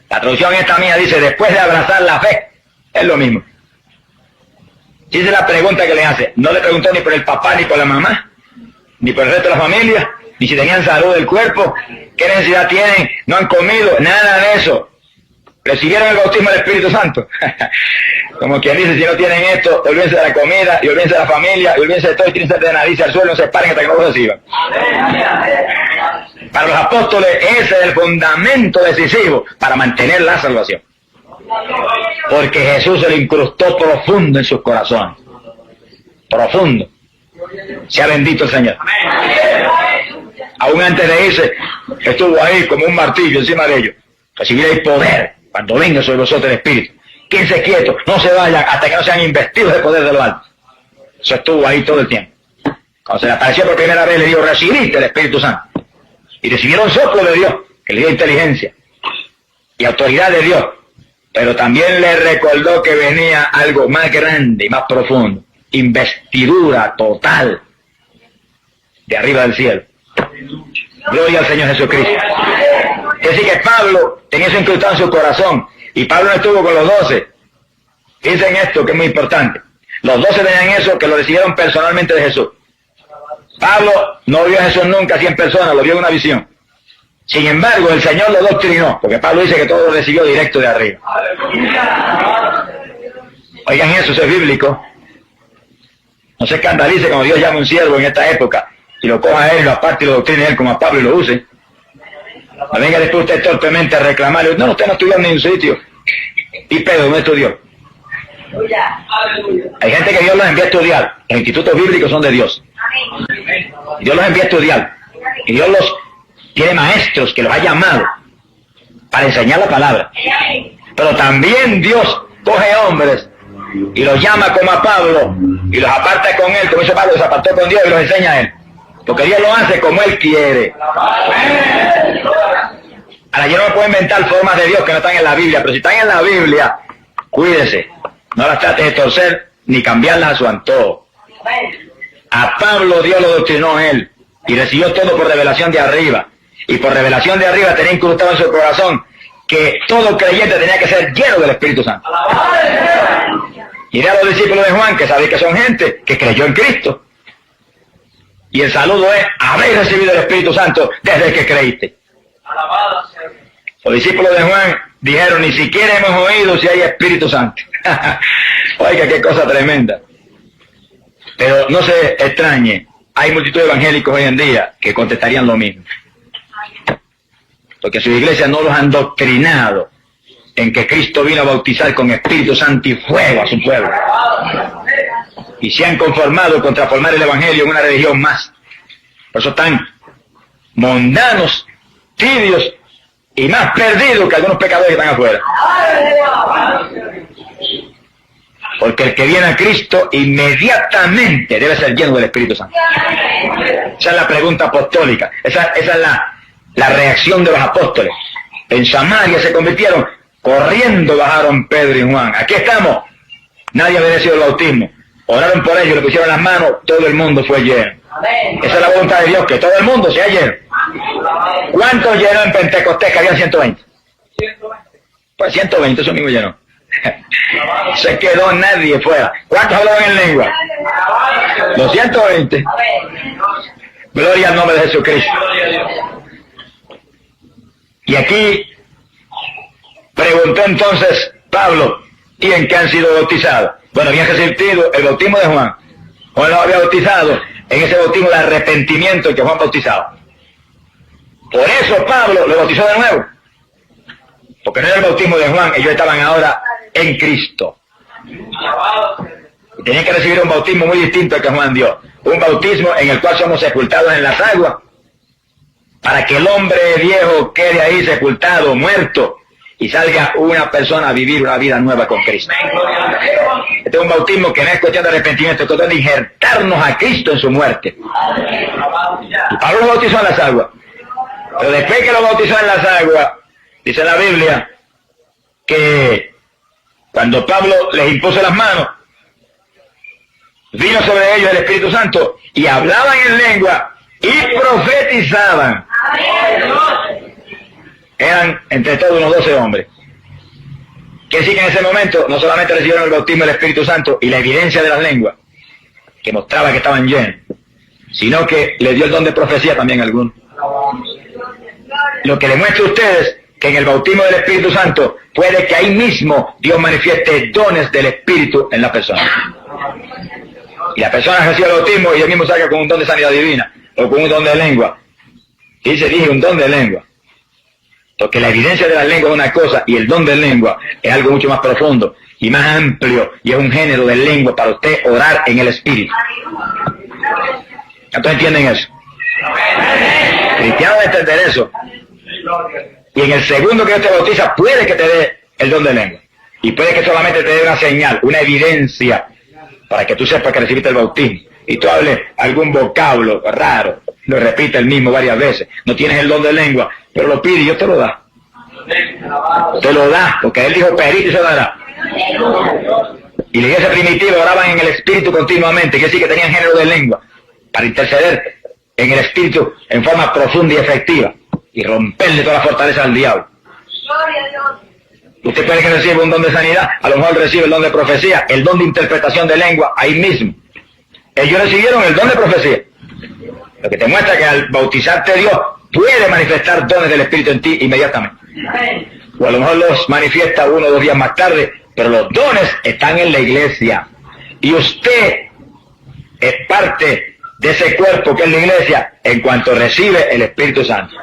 La traducción esta mía dice, después de abrazar la fe, es lo mismo. Si esa es la pregunta que le hace, no le preguntó ni por el papá ni por la mamá, ni por el resto de la familia, ni si tenían salud del cuerpo, qué necesidad tienen, no han comido, nada de eso. Recibieron el bautismo del Espíritu Santo. Como quien dice, si no tienen esto, olvídense de la comida, y olvídense de la familia, y olvídense de todo, y tírense de nariz al suelo, no se paren hasta que no lo reciban. Para los apóstoles, ese es el fundamento decisivo para mantener la salvación. Porque Jesús se lo incrustó profundo en sus corazones. Profundo. Sea bendito el Señor. Aún antes de irse, estuvo ahí como un martillo encima de ellos. Recibiréis poder cuando venga sobre vosotros el Espíritu. Quédense quietos, no se vayan hasta que no sean investidos de poder de lo alto. Eso estuvo ahí todo el tiempo. Cuando se le apareció por primera vez, le dijo, recibiste el Espíritu Santo. Y recibieron soplo de Dios, que le dio inteligencia y autoridad de Dios. Pero también le recordó que venía algo más grande y más profundo. Investidura total de arriba del cielo. Gloria al Señor Jesucristo. Es decir que Pablo tenía eso incrustado en su corazón. Y Pablo no estuvo con los 12. Piensen esto que es muy importante. Los 12 tenían eso que lo recibieron personalmente de Jesús. Pablo no vio a Jesús nunca así en persona, lo vio en una visión. Sin embargo, el Señor lo doctrinó, porque Pablo dice que todo lo recibió directo de arriba. Oigan eso, es bíblico. No se escandalice cuando Dios llama a un siervo en esta época y lo coja a él, lo aparte y lo doctrine a él como a Pablo y lo use. No venga después usted torpemente a reclamarle, no, usted no estudió en ningún sitio. ¿Y Pedro no estudió? Hay gente que Dios los envía a estudiar. Los institutos bíblicos son de Dios. Dios los envía a estudiar. Y Dios los tiene maestros que los ha llamado para enseñar la palabra. Pero también Dios coge hombres y los llama como a Pablo y los aparta con él, como ese Pablo se apartó con Dios y los enseña a él. Porque Dios lo hace como él quiere. Ahora yo no me puedo inventar formas de Dios que no están en la Biblia, pero si están en la Biblia, cuídese. No las trate de torcer ni cambiarlas a su antojo. A Pablo Dios lo doctrinó él y recibió todo por revelación de arriba. Y por revelación de arriba tenía incrustado en su corazón que todo creyente tenía que ser lleno del Espíritu Santo. Miré a los discípulos de Juan, que sabéis que son gente que creyó en Cristo. Y el saludo es, habéis recibido el Espíritu Santo desde que creíste. Los discípulos de Juan dijeron, ni siquiera hemos oído si hay Espíritu Santo. Oiga, qué cosa tremenda. Pero no se extrañe, hay multitud de evangélicos hoy en día que contestarían lo mismo. Porque su iglesia no los han doctrinado en que Cristo vino a bautizar con Espíritu Santo y fuego a su pueblo. Y se han conformado con transformar el evangelio en una religión más. Por eso están mundanos, tibios y más perdidos que algunos pecadores que están afuera. Porque el que viene a Cristo inmediatamente debe ser lleno del Espíritu Santo. Esa es la pregunta apostólica. Esa es la reacción de los apóstoles. En Samaria se convirtieron, corriendo bajaron Pedro y Juan. Aquí estamos. Nadie había recibido el bautismo. Oraron por ellos, le pusieron las manos, todo el mundo fue lleno. Esa es la voluntad de Dios, que todo el mundo sea lleno. ¿Cuántos llenó en Pentecostés? Que habían 120. Pues 120, eso mismo llenó. Se quedó nadie fuera. ¿Cuántos hablaban en lengua? Los 120. Gloria al nombre de Jesucristo. Y aquí preguntó entonces Pablo, ¿y en qué han sido bautizados? Bueno, habían recibido el bautismo de Juan. Juan los había bautizado en ese bautismo de arrepentimiento que Juan bautizaba. Por eso Pablo lo bautizó de nuevo. Porque no era el bautismo de Juan, ellos estaban ahora en Cristo. Y tenían que recibir un bautismo muy distinto al que Juan dio. Un bautismo en el cual somos sepultados en las aguas, para que el hombre viejo quede ahí sepultado, muerto, y salga una persona a vivir una vida nueva con Cristo. Este es un bautismo que no es cuestión de arrepentimiento, es cuestión de injertarnos a Cristo en su muerte. Y Pablo lo bautizó en las aguas. Pero después que lo bautizó en las aguas, dice la Biblia que cuando Pablo les impuso las manos, vino sobre ellos el Espíritu Santo y hablaban en lengua y profetizaban. Eran entre todos unos 12 hombres. Que sí que en ese momento no solamente recibieron el bautismo del Espíritu Santo y la evidencia de las lenguas, que mostraba que estaban llenos, sino que les dio el don de profecía también a algunos. Lo que demuestra a ustedes que en el bautismo del Espíritu Santo puede que ahí mismo Dios manifieste dones del Espíritu en la persona. Y la persona recibe el bautismo y él mismo salga con un don de sanidad divina o con un don de lengua. Y se dije un don de lengua. Porque la evidencia de la lengua es una cosa y el don de lengua es algo mucho más profundo y más amplio y es un género de lengua para usted orar en el Espíritu. ¿Entonces entienden eso? Cristiano debe entender eso. Y en el segundo que Dios te bautiza puede que te dé el don de lengua. Y puede que solamente te dé una señal, una evidencia para que tú sepas que recibiste el bautismo. Y tú hables algún vocablo raro, lo repite el mismo varias veces. No tienes el don de lengua, pero lo pide y Dios te lo da. Te lo da, porque Él dijo, pedid y se dará. Y la iglesia primitiva oraban en el Espíritu continuamente, que sí que tenían género de lengua, para interceder en el Espíritu en forma profunda y efectiva, y romperle toda la fortaleza al diablo. Usted puede que reciba un don de sanidad, a lo mejor recibe el don de profecía, el don de interpretación de lengua, ahí mismo. Ellos recibieron el don de profecía. Lo que te muestra que al bautizarte Dios puede manifestar dones del Espíritu en ti inmediatamente. O a lo mejor los manifiesta 1 o 2 días más tarde, pero los dones están en la iglesia. Y usted es parte de ese cuerpo que es la iglesia en cuanto recibe el Espíritu Santo.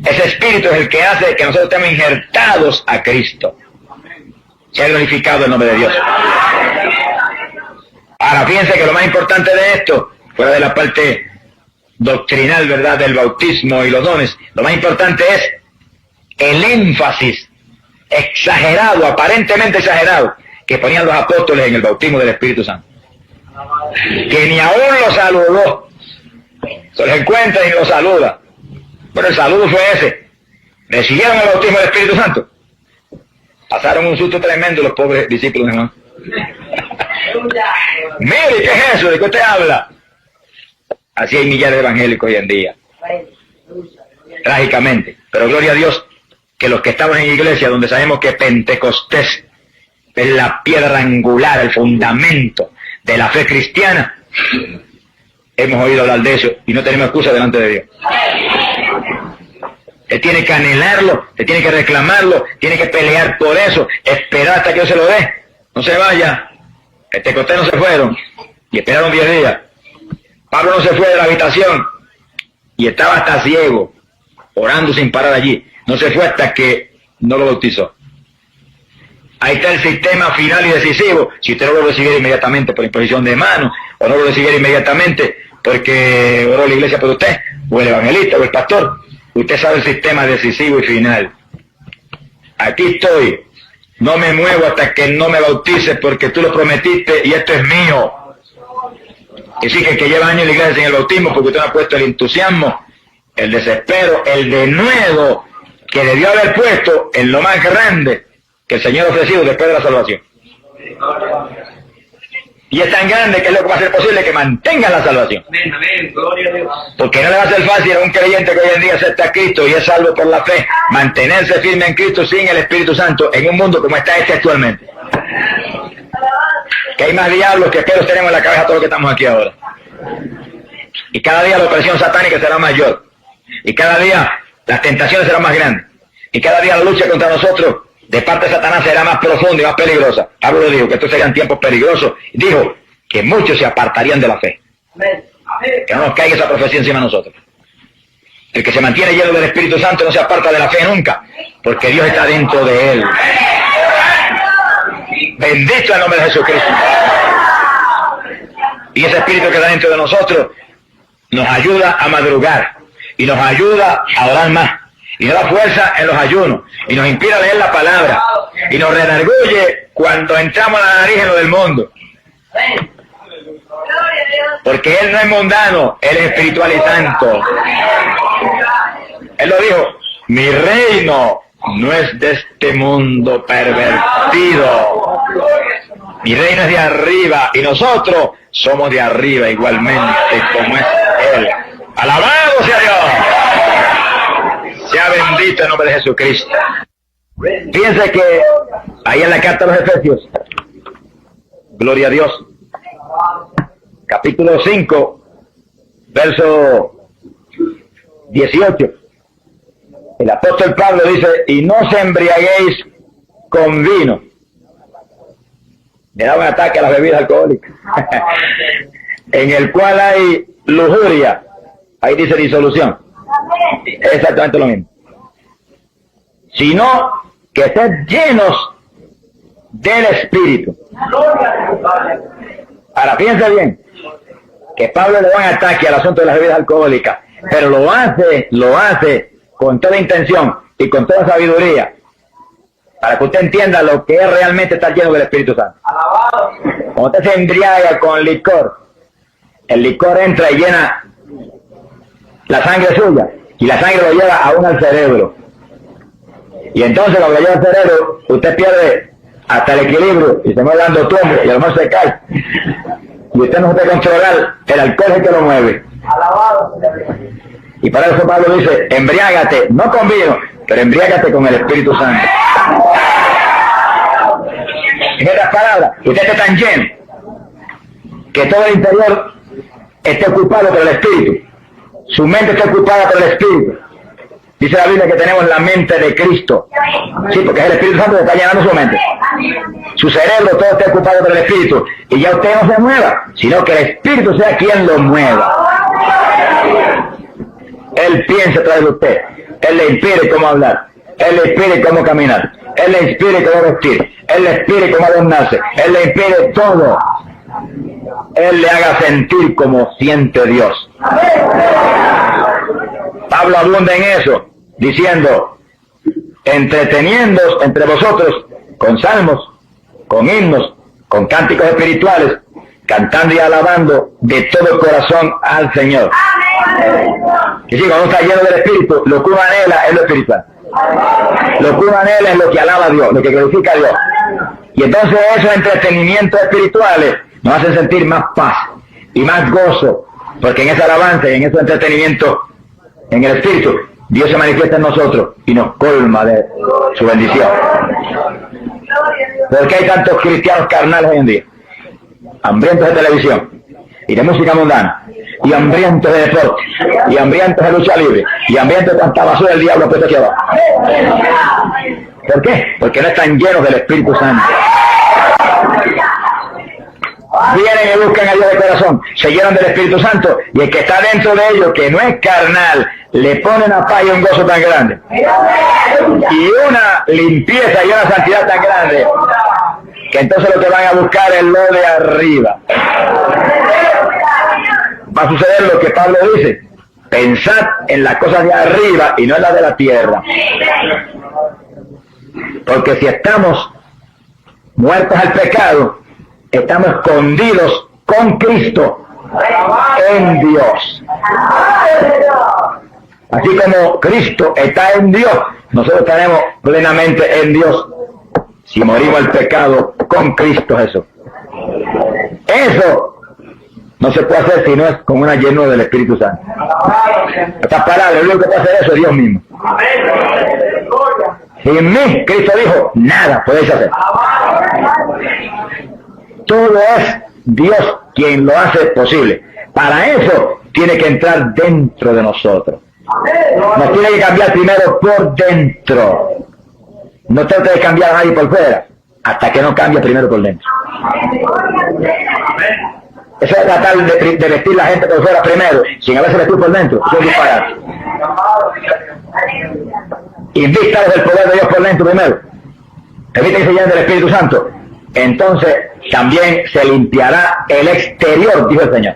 Ese Espíritu es el que hace que nosotros estemos injertados a Cristo. Se ha glorificado el nombre de Dios. Ahora fíjense que lo más importante de esto, fuera de la parte doctrinal, ¿verdad?, del bautismo y los dones, lo más importante es el énfasis exagerado, aparentemente exagerado, que ponían los apóstoles en el bautismo del Espíritu Santo. Que ni aún lo saludó. Se los encuentra y lo saluda. Pero el saludo fue ese. Recibieron el bautismo del Espíritu Santo. Pasaron un susto tremendo los pobres discípulos, hermano. Mire, ¿qué es eso? ¿De qué usted habla? Así hay millares de evangélicos hoy en día. Trágicamente. Pero gloria a Dios que los que estamos en iglesia, donde sabemos que Pentecostés es la piedra angular, el fundamento de la fe cristiana, hemos oído hablar de eso y no tenemos excusa delante de Dios. Usted tiene que anhelarlo, usted tiene que reclamarlo, tiene que pelear por eso, esperar hasta que Dios se lo dé. No se vaya. Pentecostés no se fueron y esperaron 10 días. Pablo no se fue de la habitación y estaba hasta ciego, orando sin parar allí. No se fue hasta que no lo bautizó. Ahí está el sistema final y decisivo. Si usted no lo recibiera inmediatamente por imposición de manos, o no lo recibiera inmediatamente porque oró la iglesia por usted, o el evangelista, o el pastor, usted sabe el sistema decisivo y final. Aquí estoy, no me muevo hasta que no me bautices porque tú lo prometiste y esto es mío. Y sí, que el que lleva años en la iglesia sin el bautismo, porque usted no ha puesto el entusiasmo, el desespero, el denuedo que debió haber puesto en lo más grande que el Señor ha ofrecido después de la salvación. Y es tan grande que es lo que va a ser posible que mantenga la salvación. Porque no le va a ser fácil a un creyente que hoy en día acepta a Cristo y es salvo por la fe, mantenerse firme en Cristo sin el Espíritu Santo en un mundo como está este actualmente. Que hay más diablos que pelos tenemos en la cabeza todos los que estamos aquí ahora. Y cada día la opresión satánica será mayor. Y cada día las tentaciones serán más grandes. Y cada día la lucha contra nosotros de parte de Satanás será más profunda y más peligrosa. Pablo dijo que estos serían tiempos peligrosos. Dijo que muchos se apartarían de la fe. Que no nos caiga esa profecía encima de nosotros. El que se mantiene lleno del Espíritu Santo no se aparta de la fe nunca, porque Dios está dentro de él. Bendito el nombre de Jesucristo. Y ese Espíritu que está dentro de nosotros nos ayuda a madrugar y nos ayuda a orar más. Y nos da fuerza en los ayunos, y nos inspira a leer la palabra, y nos redarguye cuando entramos a la nariz en lo del mundo. Porque Él no es mundano, Él es espiritual y santo. Él lo dijo, mi reino no es de este mundo pervertido. Mi reino es de arriba, y nosotros somos de arriba igualmente, como es Él. ¡Alabado sea Dios! Sea bendito el nombre de Jesucristo. Fíjense que ahí en la carta a los Efesios, gloria a Dios, capítulo 5, verso 18, el apóstol Pablo dice, y no os embriaguéis con vino. Me da un ataque a las bebidas alcohólicas, en el cual hay lujuria, ahí dice disolución. Exactamente lo mismo. Sino que estén llenos del Espíritu. Ahora fíjense bien que Pablo le da un ataque al asunto de las bebidas alcohólicas, pero lo hace con toda intención y con toda sabiduría, para que usted entienda lo que es realmente estar lleno del Espíritu Santo. Cuando usted se embriaga con licor, el licor entra y llena la sangre suya, y la sangre lo lleva aún al cerebro. Y entonces cuando lo lleva al cerebro, usted pierde hasta el equilibrio, y se va dando tumbo, y a lo mejor se cae. Y usted no puede controlar, el alcohol es el que lo mueve. Y para eso Pablo dice, embriágate, no con vino, pero embriágate con el Espíritu Santo. En otras palabras, usted está tan lleno, que todo el interior esté ocupado por el Espíritu. Su mente está ocupada por el Espíritu. Dice la Biblia que tenemos la mente de Cristo. Sí, porque es el Espíritu Santo que está llenando su mente. Su cerebro todo está ocupado por el Espíritu. Y ya usted no se mueva, sino que el Espíritu sea quien lo mueva. Él piensa a través de usted. Él le inspire cómo hablar. Él le inspire cómo caminar. Él le inspire cómo vestir. Él le inspire cómo adornarse. Él le inspire todo. Él le haga sentir como siente Dios. Pablo abunda en eso, diciendo, entreteniéndoos entre vosotros con salmos, con himnos, con cánticos espirituales, cantando y alabando de todo corazón al Señor. Y si cuando está lleno del Espíritu, lo que uno anhela es lo espiritual. Lo que uno anhela es lo que alaba a Dios, lo que glorifica a Dios. Y entonces esos entretenimientos espirituales nos hacen sentir más paz y más gozo, porque en esa alabanza y en ese entretenimiento en el Espíritu, Dios se manifiesta en nosotros y nos colma de su bendición. ¿Por qué hay tantos cristianos carnales hoy en día? Hambrientos de televisión y de música mundana, y hambrientos de deporte, y hambrientos de lucha libre, y hambrientos de tanta basura del diablo puesto aquí abajo. ¿Por qué? Porque no están llenos del Espíritu Santo. vienen y buscan a Dios de corazón, se llenan del Espíritu Santo, y el que está dentro de ellos, que no es carnal, le pone una paz y un gozo tan grande, y una limpieza y una santidad tan grande, que entonces lo que van a buscar es lo de arriba. Va a suceder lo que Pablo dice: pensad en las cosas de arriba y no en las de la tierra. Porque si estamos muertos al pecado, estamos escondidos con Cristo en Dios. Así como Cristo está en Dios, nosotros estaremos plenamente en Dios si morimos al pecado con Cristo Jesús. Eso no se puede hacer si no es con una llenura del Espíritu Santo. Estas palabras, el único que puede hacer eso es Dios mismo. Sin mí, Cristo dijo, nada podéis hacer. Todo es Dios quien lo hace posible. Para eso tiene que entrar dentro de nosotros. Nos tiene que cambiar primero por dentro. No trate de cambiar a nadie por fuera, hasta que no cambie primero por dentro. Eso es tratar de vestir la gente por fuera primero, sin haberse vestido por dentro. Eso es disparate. Invístalos del poder de Dios por dentro primero. Evita que se llenen del Espíritu Santo. Entonces también se limpiará el exterior, dijo el Señor.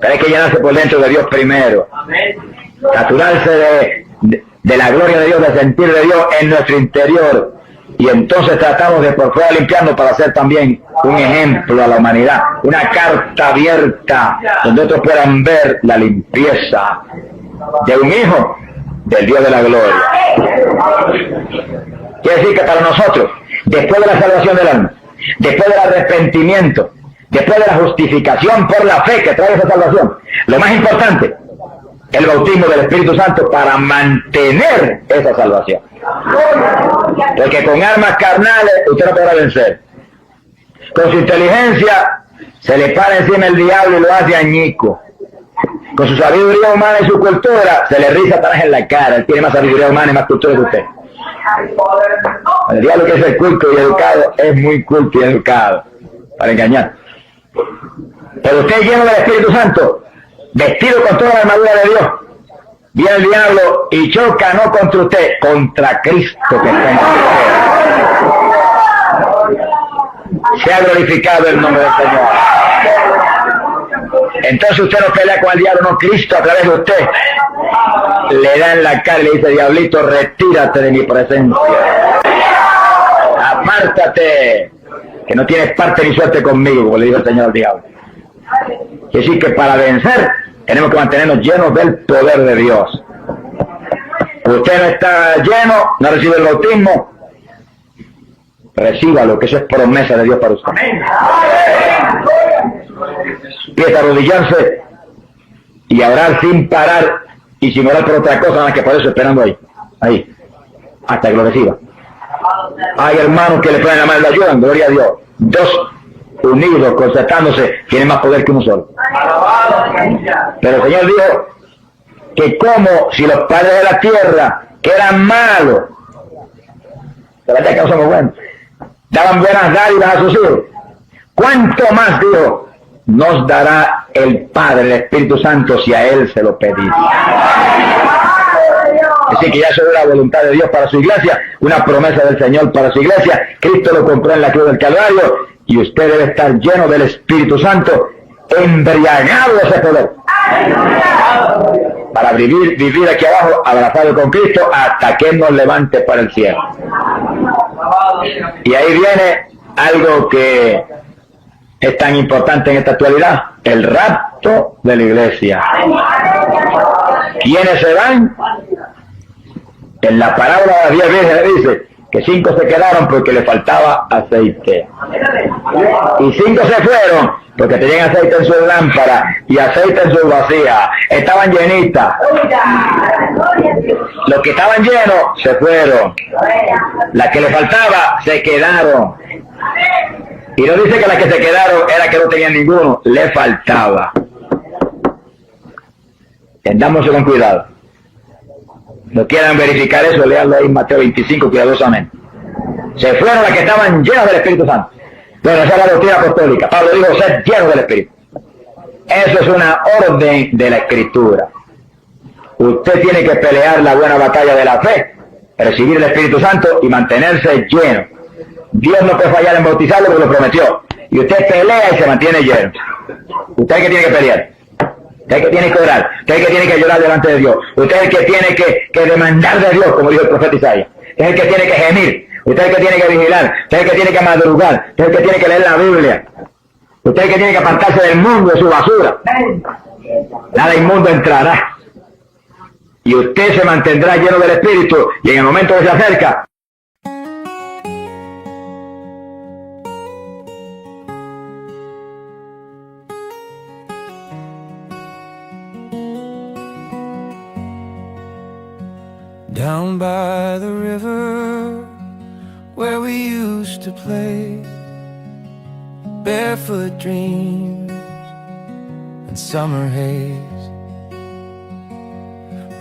Pero hay que llenarse por dentro de Dios primero. Saturarse de la gloria de Dios, de sentir de Dios en nuestro interior. Y entonces tratamos de por fuera limpiarnos para ser también un ejemplo a la humanidad, una carta abierta donde otros puedan ver la limpieza de un hijo del Dios de la gloria. Quiere decir que para nosotros, después de la salvación del alma, después del arrepentimiento, después de la justificación por la fe que trae esa salvación, lo más importante, el bautismo del Espíritu Santo para mantener esa salvación. Porque con armas carnales usted no podrá vencer. Con su inteligencia se le para encima el diablo y lo hace añico. Con su sabiduría humana y su cultura se le riza Satanás en la cara. Él tiene más sabiduría humana y más cultura que usted. El diablo, que es el culto y educado, es muy culto y educado para engañar. Pero usted, lleno del Espíritu Santo, vestido con toda la armadura de Dios, viene el diablo y choca no contra usted, contra Cristo que está en usted. Se ha glorificado el nombre del Señor. Entonces usted no pelea con el diablo, no, Cristo a través de usted le da en la cara y le dice: diablito, retírate de mi presencia, apártate, que no tienes parte ni suerte conmigo, como le dijo el Señor al diablo. Es decir, que para vencer tenemos que mantenernos llenos del poder de Dios. Usted no está lleno, no recibe el bautismo, recíbalo, que eso es promesa de Dios para usted. Empieza a arrodillarse y a orar sin parar y sin orar por otra cosa, nada más que por eso, esperando ahí, hasta que lo reciba. Hay hermanos que le ponen la mano y lo ayudan, gloria a Dios. Dos unidos, concertándose, tienen más poder que uno solo. Pero el Señor dijo que como si los padres de la tierra, que eran malos, de verdad que no somos buenos, daban buenas dádivas a sus hijos, ¿cuánto más, dijo, nos dará el Padre, el Espíritu Santo, si a Él se lo pedimos? Así que ya eso es la voluntad de Dios para su iglesia, una promesa del Señor para su iglesia. Cristo lo compró en la cruz del Calvario y usted debe estar lleno del Espíritu Santo, embriagado de ese poder, para vivir aquí abajo abrazado con Cristo hasta que Él nos levante para el cielo. Y ahí viene algo que es tan importante en esta actualidad: el rapto de la iglesia. ¿Quiénes se van? En la parábola de las 10 vírgenes dice que 5 se quedaron porque le faltaba aceite. Y 5 se fueron porque tenían aceite en su lámpara y aceite en su vasija. Estaban llenitas. Los que estaban llenos se fueron. Las que le faltaba se quedaron. Y no dice que las que se quedaron era que no tenían ninguno, le faltaba. Tendámoslo con cuidado. No quieran verificar eso, léanlo ahí en Mateo 25 cuidadosamente. Se fueron las que estaban llenas del Espíritu Santo. Bueno, esa es la doctrina apostólica. Pablo dijo ser lleno del Espíritu. Eso es una orden de la Escritura. Usted tiene que pelear la buena batalla de la fe, recibir el Espíritu Santo y mantenerse lleno. Dios no puede fallar en bautizarlo porque lo prometió. Y usted pelea y se mantiene lleno. Usted es el que tiene que pelear. Usted es el que tiene que orar. Usted es el que tiene que llorar delante de Dios. Usted es el que tiene que demandar de Dios, como dijo el profeta Isaías. Usted es el que tiene que gemir. Usted es el que tiene que vigilar. Usted es el que tiene que madrugar. Usted es el que tiene que leer la Biblia. Usted es el que tiene que apartarse del mundo, de su basura. Nada inmundo entrará. Y usted se mantendrá lleno del Espíritu, y en el momento que se acerca, down by the river where we used to play, barefoot dreams and summer haze.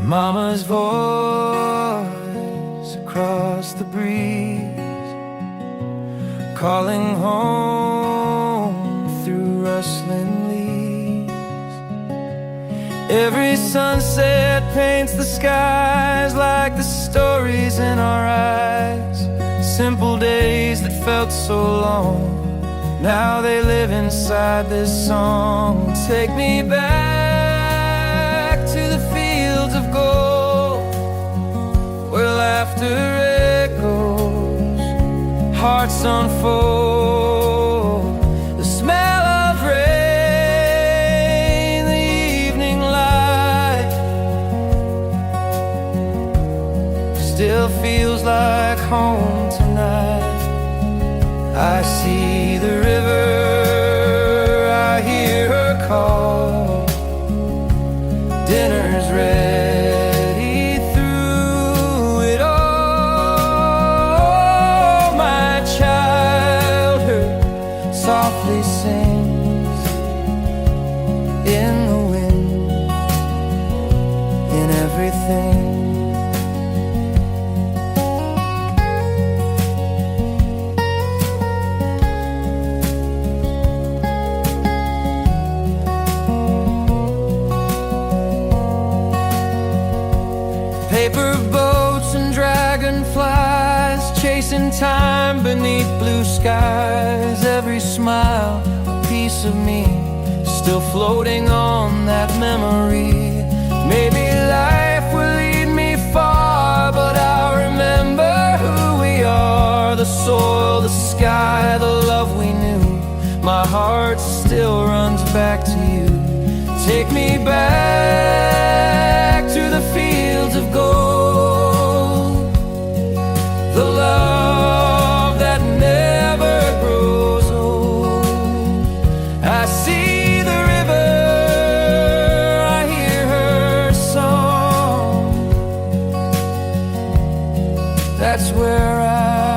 Mama's voice across the breeze, calling home through rustling leaves. Every sunset paints the skies like the stories in our eyes. Simple days that felt so long, now they live inside this song. Take me back to the fields of gold, where laughter echoes, hearts unfold. The smell of rain, the evening light, still feels like home tonight. I see the river, I hear her call. Dinner's ready through it all. My childhood softly sings in the wind, in everything. Paper boats and dragonflies, chasing time beneath blue skies. Every smile, a piece of me, still floating on that memory. Maybe life will lead me far, but I'll remember who we are. The soil, the sky, the love we knew. My heart still runs back to you. Take me back to the fields of gold, the love that never grows old. I see the river, I hear her song. That's where I